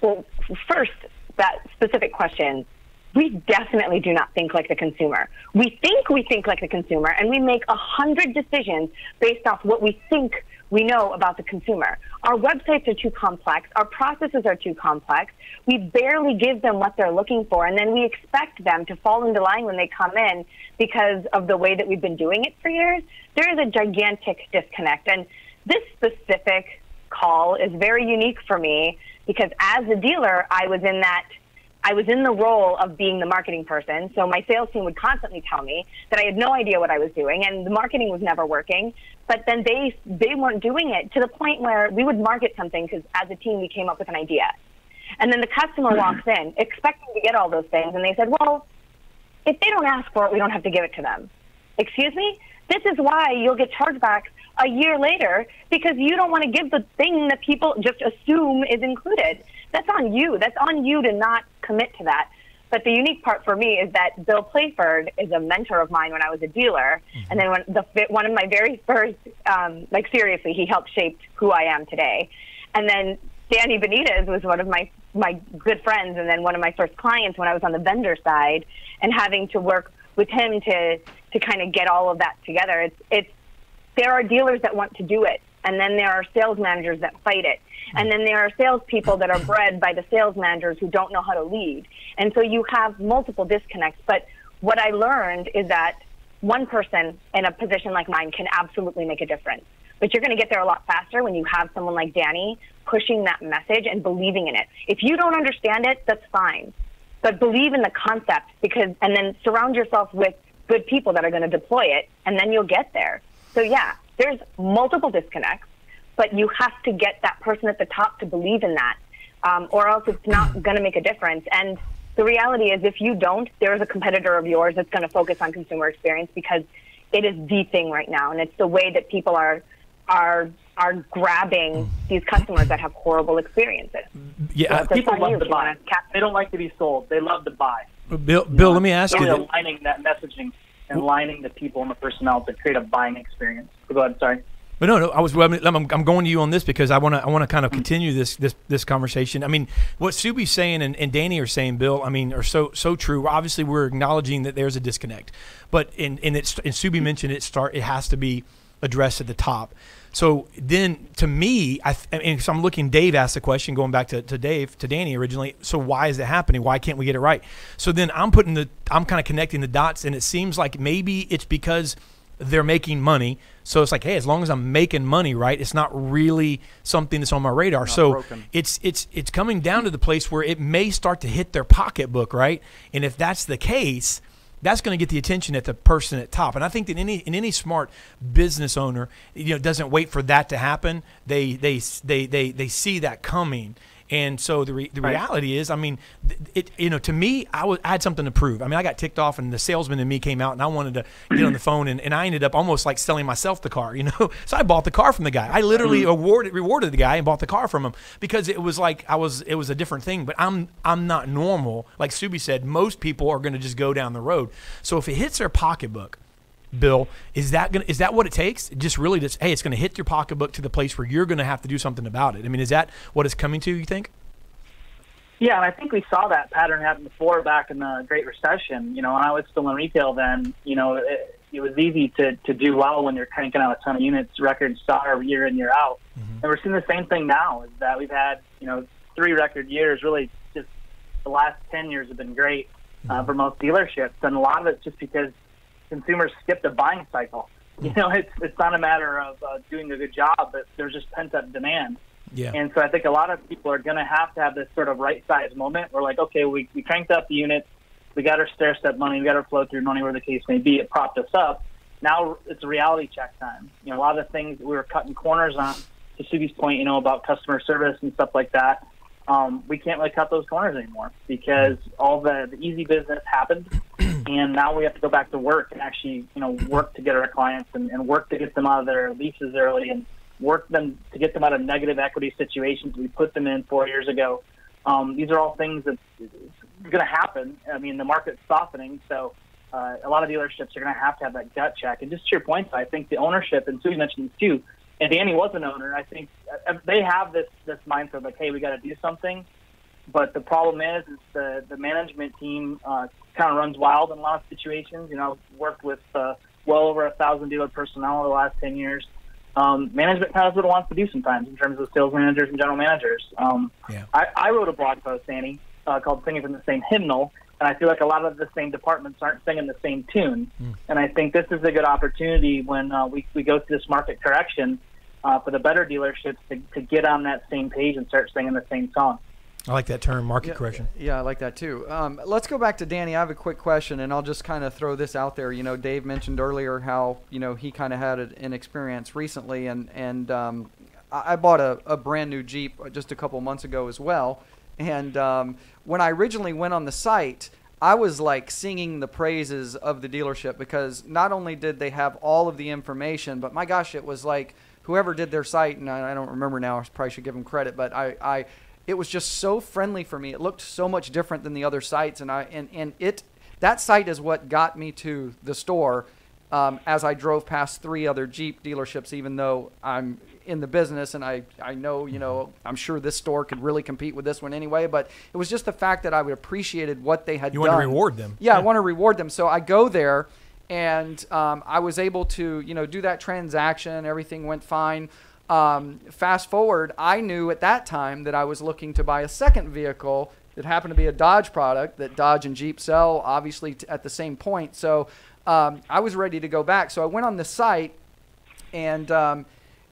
Well, first, that specific question, we definitely do not think like the consumer. We think like the consumer, and we make 100 decisions based off what we think we know about the consumer. Our websites are too complex. Our processes are too complex. We barely give them what they're looking for, and then we expect them to fall into line when they come in because of the way that we've been doing it for years. There is a gigantic disconnect, and this specific call is very unique for me because as a dealer, I was in the role of being the marketing person. So my sales team would constantly tell me that I had no idea what I was doing and the marketing was never working. But then they weren't doing it to the point where we would market something because as a team we came up with an idea. And then the customer walks in expecting to get all those things. And they said, well, if they don't ask for it, we don't have to give it to them. Excuse me? This is why you'll get chargebacks a year later because you don't want to give the thing that people just assume is included. That's on you. That's on you to not commit to that. But the unique part for me is that Bill Playford is a mentor of mine when I was a dealer. And then one of my very first, seriously, he helped shape who I am today. And then Danny Benitez was one of my good friends and then one of my first clients when I was on the vendor side, and having to work with him to kind of get all of that together. There are dealers that want to do it, and then there are sales managers that fight it. And then there are salespeople that are bred by the sales managers who don't know how to lead. And so you have multiple disconnects. But what I learned is that one person in a position like mine can absolutely make a difference. But you're going to get there a lot faster when you have someone like Danny pushing that message and believing in it. If you don't understand it, that's fine. But believe in the concept and then surround yourself with good people that are going to deploy it, and then you'll get there. So, yeah, there's multiple disconnects. But you have to get that person at the top to believe in that, or else it's not going to make a difference. And the reality is if you don't, there's a competitor of yours that's going to focus on consumer experience because it is the thing right now. And it's the way that people are grabbing these customers that have horrible experiences. Yeah, so people love to buy. They don't like to be sold. They love to buy. Bill, let me ask you. Aligning that messaging and aligning the people and the personnel to create a buying experience. Go ahead, sorry. But no, I'm going to you on this because I want to kind of continue this conversation. I mean, what Subi's saying and Danny are saying, Bill, I mean, are so true. Obviously, we're acknowledging that there's a disconnect, but and Subi mentioned it has to be addressed at the top. So then, to me, so I'm looking. Dave asked the question, going back to Danny originally. So why is it happening? Why can't we get it right? So then I'm kind of connecting the dots, and it seems like maybe it's because they're making money. So it's like, hey, as long as I'm making money, right, it's not really something that's on my radar. So it's coming down to the place where it may start to hit their pocketbook, right? And if that's the case, that's going to get the attention at the person at top. And I think that any smart business owner, doesn't wait for that to happen. They see that coming. And so the reality is, I mean, to me, I had something to prove. I mean, I got ticked off, and the salesman in me came out, and I wanted to get on the phone, and I ended up almost like selling myself the car, So I bought the car from the guy. I literally rewarded the guy and bought the car from him because it was like it was a different thing. But I'm not normal. Like Subi said, most people are going to just go down the road. So if it hits their pocketbook, Bill, is that what it takes? It's going to hit your pocketbook to the place where you're going to have to do something about it. I mean, is that what it's coming to, you think? Yeah, and I think we saw that pattern happen before back in the Great Recession. When I was still in retail then, it was easy to do well when you're cranking out a ton of units, record star year in, year out. Mm-hmm. And we're seeing the same thing now, is that we've had, 3 record years. Really just the last 10 years have been great for most dealerships. And a lot of it's just because consumers skip the buying cycle. It's not a matter of doing a good job, but there's just pent-up demand. Yeah. And so I think a lot of people are going to have this sort of right-size moment where, like, okay, we cranked up the units, we got our stair-step money, we got our flow-through money, where the case may be. It propped us up. Now it's a reality check time. You know, a lot of the things that we were cutting corners on, to Sugi's point, you know, about customer service and stuff like that, we can't really cut those corners anymore because all the easy business happened, and now we have to go back to work and actually, you know, work to get our clients and work to get them out of their leases early and work them to get them out of negative equity situations we put them in 4 years ago. These are all things that are going to happen. I mean, the market's softening, so a lot of dealerships are going to have that gut check. And just to your point, I think the ownership, and Sugi mentioned this too, and Danny was an owner, I think they have this mindset of like, hey, we got to do something. But the problem is the management team kind of runs wild in a lot of situations. You know, worked with well over 1,000 dealer personnel over the last 10 years. Management kind of what it wants to do sometimes in terms of sales managers and general managers. I wrote a blog post, Danny, called Singing from the Same Hymnal, and I feel like a lot of the same departments aren't singing the same tune. And I think this is a good opportunity when we go through this market correction for the better dealerships to get on that same page and start singing the same song. I like that term, market correction. Yeah, I like that too. Let's go back to Danny. I have a quick question, and I'll just kind of throw this out there. You know, Dave mentioned earlier how, you know, he kind of had an experience recently, and I bought a brand new Jeep just a couple months ago as well. And when I originally went on the site, I was like singing the praises of the dealership because not only did they have all of the information, but my gosh, it was like whoever did their site, and I don't remember now, I probably should give them credit, but it was just so friendly for me. It looked so much different than the other sites, that site is what got me to the store as I drove past 3 other Jeep dealerships, even though I'm in the business and I know, you know, I'm sure this store could really compete with this one anyway, but it was just the fact that I appreciated what they had done. You want to reward them. Yeah, I want to reward them. So I go there and I was able to, you know, do that transaction. Everything went fine. Fast forward, I knew at that time that I was looking to buy a second vehicle that happened to be a Dodge product that Dodge and Jeep sell, obviously at the same point. So I was ready to go back. So I went on the site and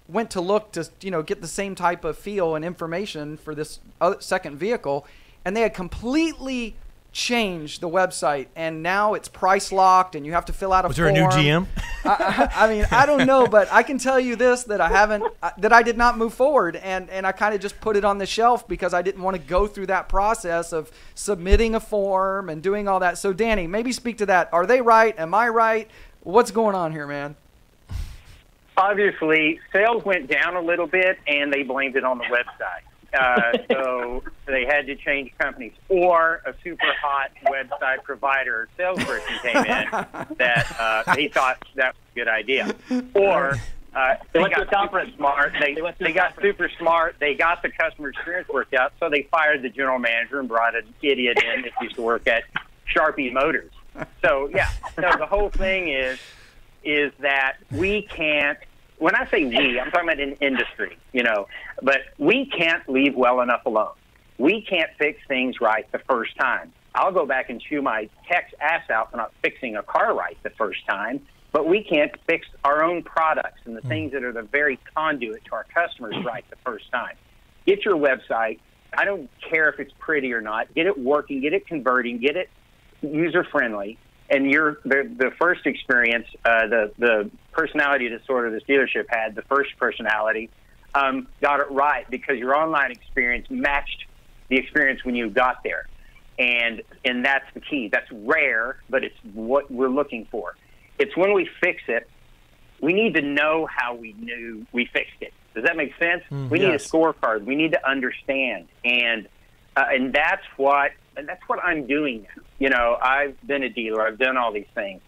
went to look to, you know, get the same type of feel and information for this second vehicle, and they had completely changed the website, and now it's price locked, and you have to fill out a form. Was there a new GM? I mean, I don't know, but I can tell you this, that I did not move forward, and I kind of just put it on the shelf because I didn't want to go through that process of submitting a form and doing all that. So Danny, maybe speak to that. Are they right? Am I right? What's going on here, man? Obviously, sales went down a little bit, and they blamed it on the website. So they had to change companies. Or a super hot website provider salesperson came in that he thought that was a good idea. Or they got super smart. They got super smart. They got the customer experience worked out, so they fired the general manager and brought an idiot in that used to work at Sharpie Motors. So, yeah. So the whole thing is that we can't, when I say we, I'm talking about an industry, you know, but we can't leave well enough alone. We can't fix things right the first time. I'll go back and chew my tech's ass out for not fixing a car right the first time, but we can't fix our own products and the things that are the very conduit to our customers right the first time. Get your website. I don't care if it's pretty or not. Get it working, get it converting, get it user-friendly. And the first experience, the personality disorder this dealership had, the first personality, got it right because your online experience matched the experience when you got there. And that's the key. That's rare, but it's what we're looking for. It's when we fix it, we need to know how we knew we fixed it. Does that make sense? We need a scorecard. We need to understand. And that's what I'm doing now. You know, I've been a dealer. I've done all these things.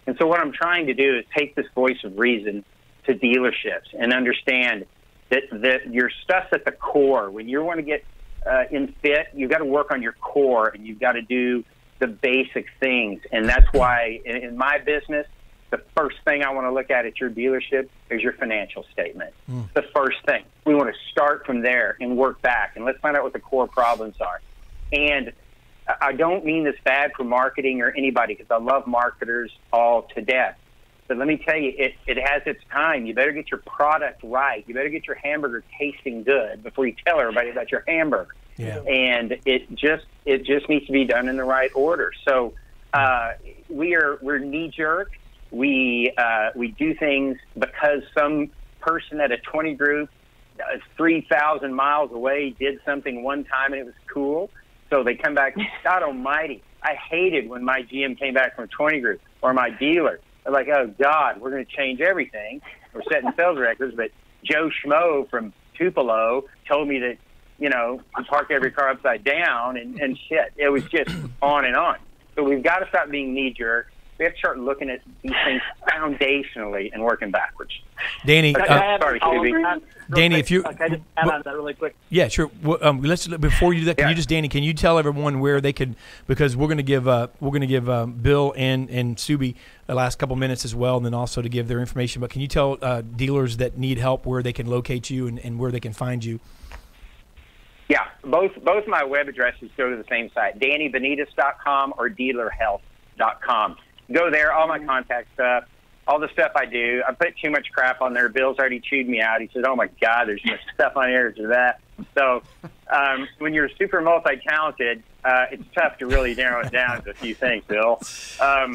And so what I'm trying to do is take this voice of reason to dealerships and understand that your stuff's at the core. When you want to get in fit, you've got to work on your core, and you've got to do the basic things. And that's why in my business, the first thing I want to look at your dealership is your financial statement. The first thing. We want to start from there and work back, and let's find out what the core problems are. And I don't mean this bad for marketing or anybody, because I love marketers all to death. But let me tell you, it has its time. You better get your product right. You better get your hamburger tasting good before you tell everybody about your hamburger. Yeah. And it just needs to be done in the right order. So we're knee jerk. We do things because some person at a 20 group 3,000 miles away did something one time and it was cool. So they come back. God Almighty! I hated when my GM came back from a 20 group or my dealer. They're like, oh God, we're going to change everything. We're setting sales records, but Joe Schmo from Tupelo told me that, you know, to park every car upside down and shit. It was just on and on. So we've got to stop being knee-jerk. We have to start looking at these things foundationally and working backwards. Danny, sorry, Danny, if you can I just add on to that really quick? Yeah, sure. Let's before you do that, can you just, Danny, can you tell everyone where they could, because we're going to give Bill and Subi the last couple minutes as well, and then also to give their information. But can you tell dealers that need help where they can locate you and where they can find you? Yeah, both my web addresses go to the same site, DannyBenitez.com or DealerHealth.com. Go there, all my contact stuff, all the stuff I do. I put too much crap on there. Bill's already chewed me out. He says, oh, my God, there's so much stuff on here to that. So when you're super multi-talented, it's tough to really narrow it down to a few things, Bill. Yeah,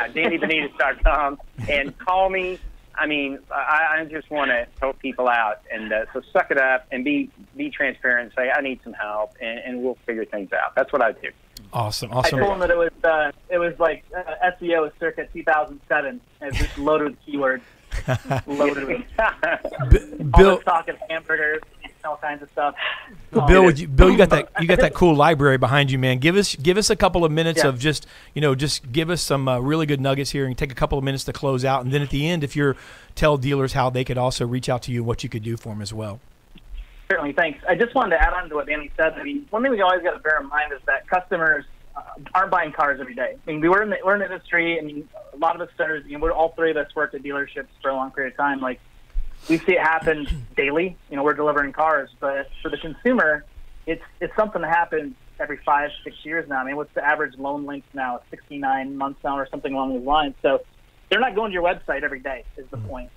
DannyBenitez.com. And call me. I mean, I just want to help people out. And so suck it up and be transparent and say, I need some help, and we'll figure things out. That's what I do. Awesome. I told him that it was like SEO circa 2007. It's just loaded with keywords. Loaded with Bill talking hamburgers, all kinds of stuff. Bill, you got that cool library behind you, man. Give us a couple of minutes of just give us some really good nuggets here, and take a couple of minutes to close out, and then at the end, if you're tell dealers how they could also reach out to you and what you could do for them as well. Certainly, thanks. I just wanted to add on to what Danny said. I mean, one thing we always got to bear in mind is that customers aren't buying cars every day. I mean, we're in the industry. I mean, a lot of us stars, we're all three of us worked at dealerships for a long period of time. Like, we see it happen daily. We're delivering cars, but for the consumer, it's something that happens every 5-6 years now. I mean, what's the average loan length now? 69 months now, or something along those lines. So they're not going to your website every day, is the point.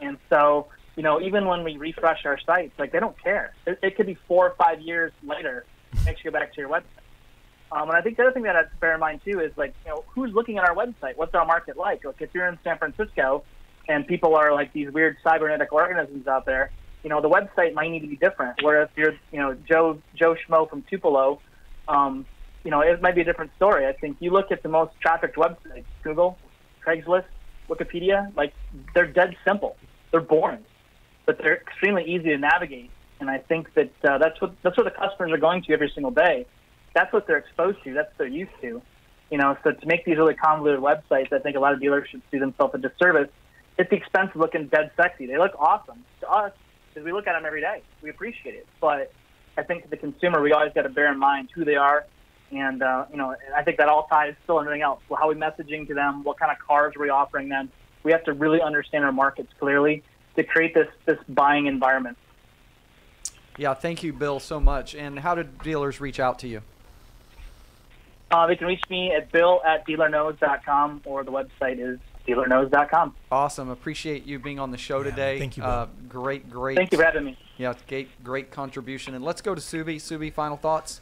And so, even when we refresh our sites, like, they don't care. It could be 4 or 5 years later, makes you go back to your website. And I think the other thing that I have to bear in mind too is, like, who's looking at our website? What's our market like? Like, if you're in San Francisco and people are like these weird cybernetic organisms out there, the website might need to be different. Whereas if you're, Joe Schmo from Tupelo, it might be a different story. I think you look at the most trafficked websites, Google, Craigslist, Wikipedia, like, they're dead simple. They're boring, but they're extremely easy to navigate. And I think that that's what the customers are going to every single day. That's what they're exposed to. That's what they're used to. So to make these really convoluted websites, I think a lot of dealerships do themselves a disservice at the expense of looking dead sexy. They look awesome to us because we look at them every day. We appreciate it. But I think to the consumer, we always got to bear in mind who they are. And, I think that all ties still everything else. Well, how are we messaging to them? What kind of cars are we offering them? We have to really understand our markets clearly to create this buying environment. Yeah, thank you, Bill, so much. And how did dealers reach out to you? They can reach me at bill@dealerknows.com, or the website is dealerknows.com. Awesome. Appreciate you being on the show today. Thank you, Bill. Great. Thank you for having me. Yeah, great contribution. And let's go to Subi. Subi, final thoughts?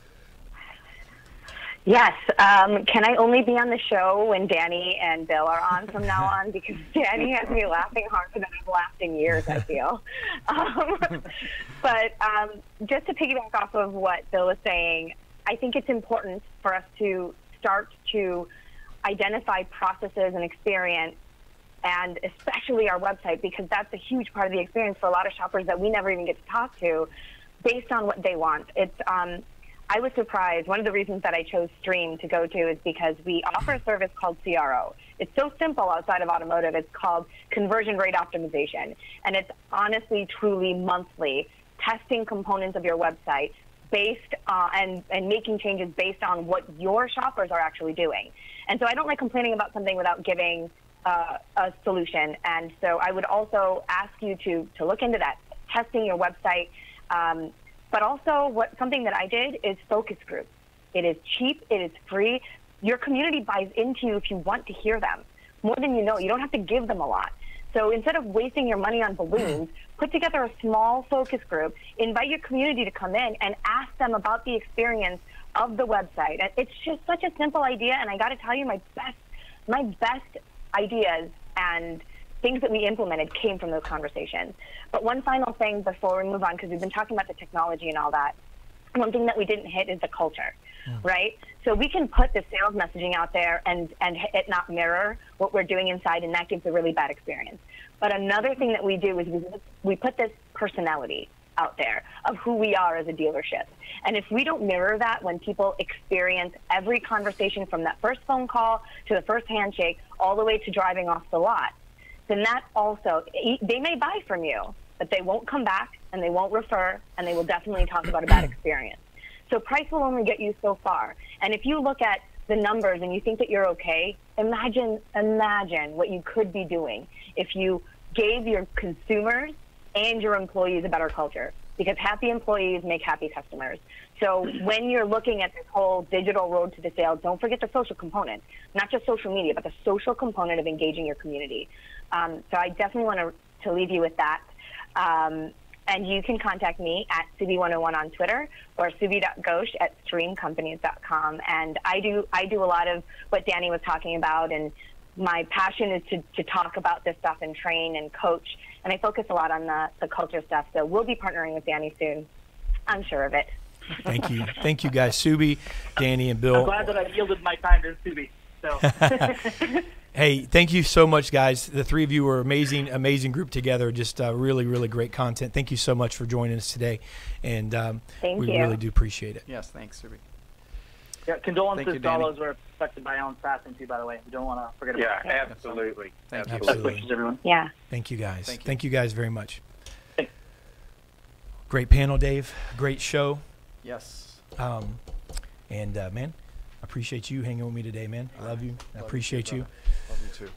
Yes. Can I only be on the show when Danny and Bill are on from now on? Because Danny has me laughing harder than I've laughed in years, I feel. But just to piggyback off of what Bill was saying, I think it's important for us to start to identify processes and experience, and especially our website, because that's a huge part of the experience for a lot of shoppers that we never even get to talk to based on what they want. It's I was surprised. One of the reasons that I chose Stream to go to is because we offer a service called CRO. It's so simple outside of automotive. It's called conversion rate optimization. And it's honestly, truly monthly testing components of your website based and making changes based on what your shoppers are actually doing. And so I don't like complaining about something without giving a solution. And so I would also ask you to look into that, testing your website. But also something that I did is focus groups. It is cheap. It is free. Your community buys into you if you want to hear them. More than you know. You don't have to give them a lot. So instead of wasting your money on balloons, put together a small focus group, invite your community to come in and ask them about the experience of the website. And it's just such a simple idea, and I got to tell you, my best ideas and things that we implemented came from those conversations. But one final thing before we move on, because we've been talking about the technology and all that, one thing that we didn't hit is the culture, right? So we can put the sales messaging out there and it not mirror what we're doing inside, and that gives a really bad experience. But another thing that we do is we put this personality out there of who we are as a dealership. And if we don't mirror that when people experience every conversation from that first phone call to the first handshake all the way to driving off the lot, then that also, they may buy from you, but they won't come back and they won't refer, and they will definitely talk about a bad experience. So price will only get you so far. And if you look at the numbers and you think that you're okay, imagine what you could be doing if you gave your consumers and your employees a better culture, because happy employees make happy customers. So when you're looking at this whole digital road to the sale, don't forget the social component, not just social media, but the social component of engaging your community. So I definitely want to leave you with that. And you can contact me at Subi101 on Twitter or subi.ghosh@streamcompanies.com. And I do a lot of what Danny was talking about, and my passion is to talk about this stuff and train and coach. And I focus a lot on the culture stuff. So we'll be partnering with Danny soon. I'm sure of it. Thank you. Thank you, guys. Subi, Danny, and Bill. I'm glad that I yielded my time to Subi. So. Hey, thank you so much, guys. The three of you were amazing, amazing group together. Just really, really great content. Thank you so much for joining us today. And we really do appreciate it. Yes, thanks, Subi. Yeah, condolences to all those who are affected by Alan's passing, too, by the way. We don't want to forget about that. Yeah, absolutely. Thank you. Absolutely. Best wishes, everyone. Yeah. Thank you, guys. Thank you. Thank you guys very much. Great panel, Dave. Great show. Yes. And, man, I appreciate you hanging with me today, man. I love you. I appreciate you. Love you, too.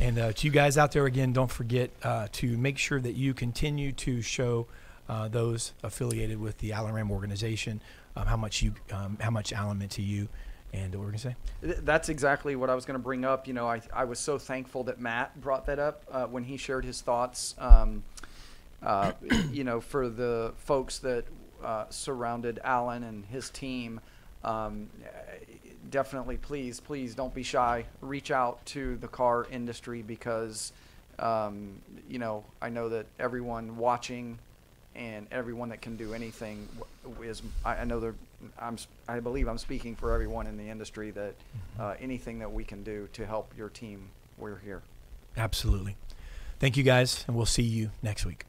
And to you guys out there, again, don't forget to make sure that you continue to show those affiliated with the Allen Ram organization how much Allen meant to you. And what we're going to say? That's exactly what I was going to bring up. You know, I was so thankful that Matt brought that up when he shared his thoughts. You know, for the folks that surrounded Allen and his team, definitely please don't be shy. Reach out to the car industry, because you know, I know that everyone watching and everyone that can do anything is, I believe I'm speaking for everyone in the industry, that anything that we can do to help your team, we're here. Absolutely. Thank you, guys, and we'll see you next week.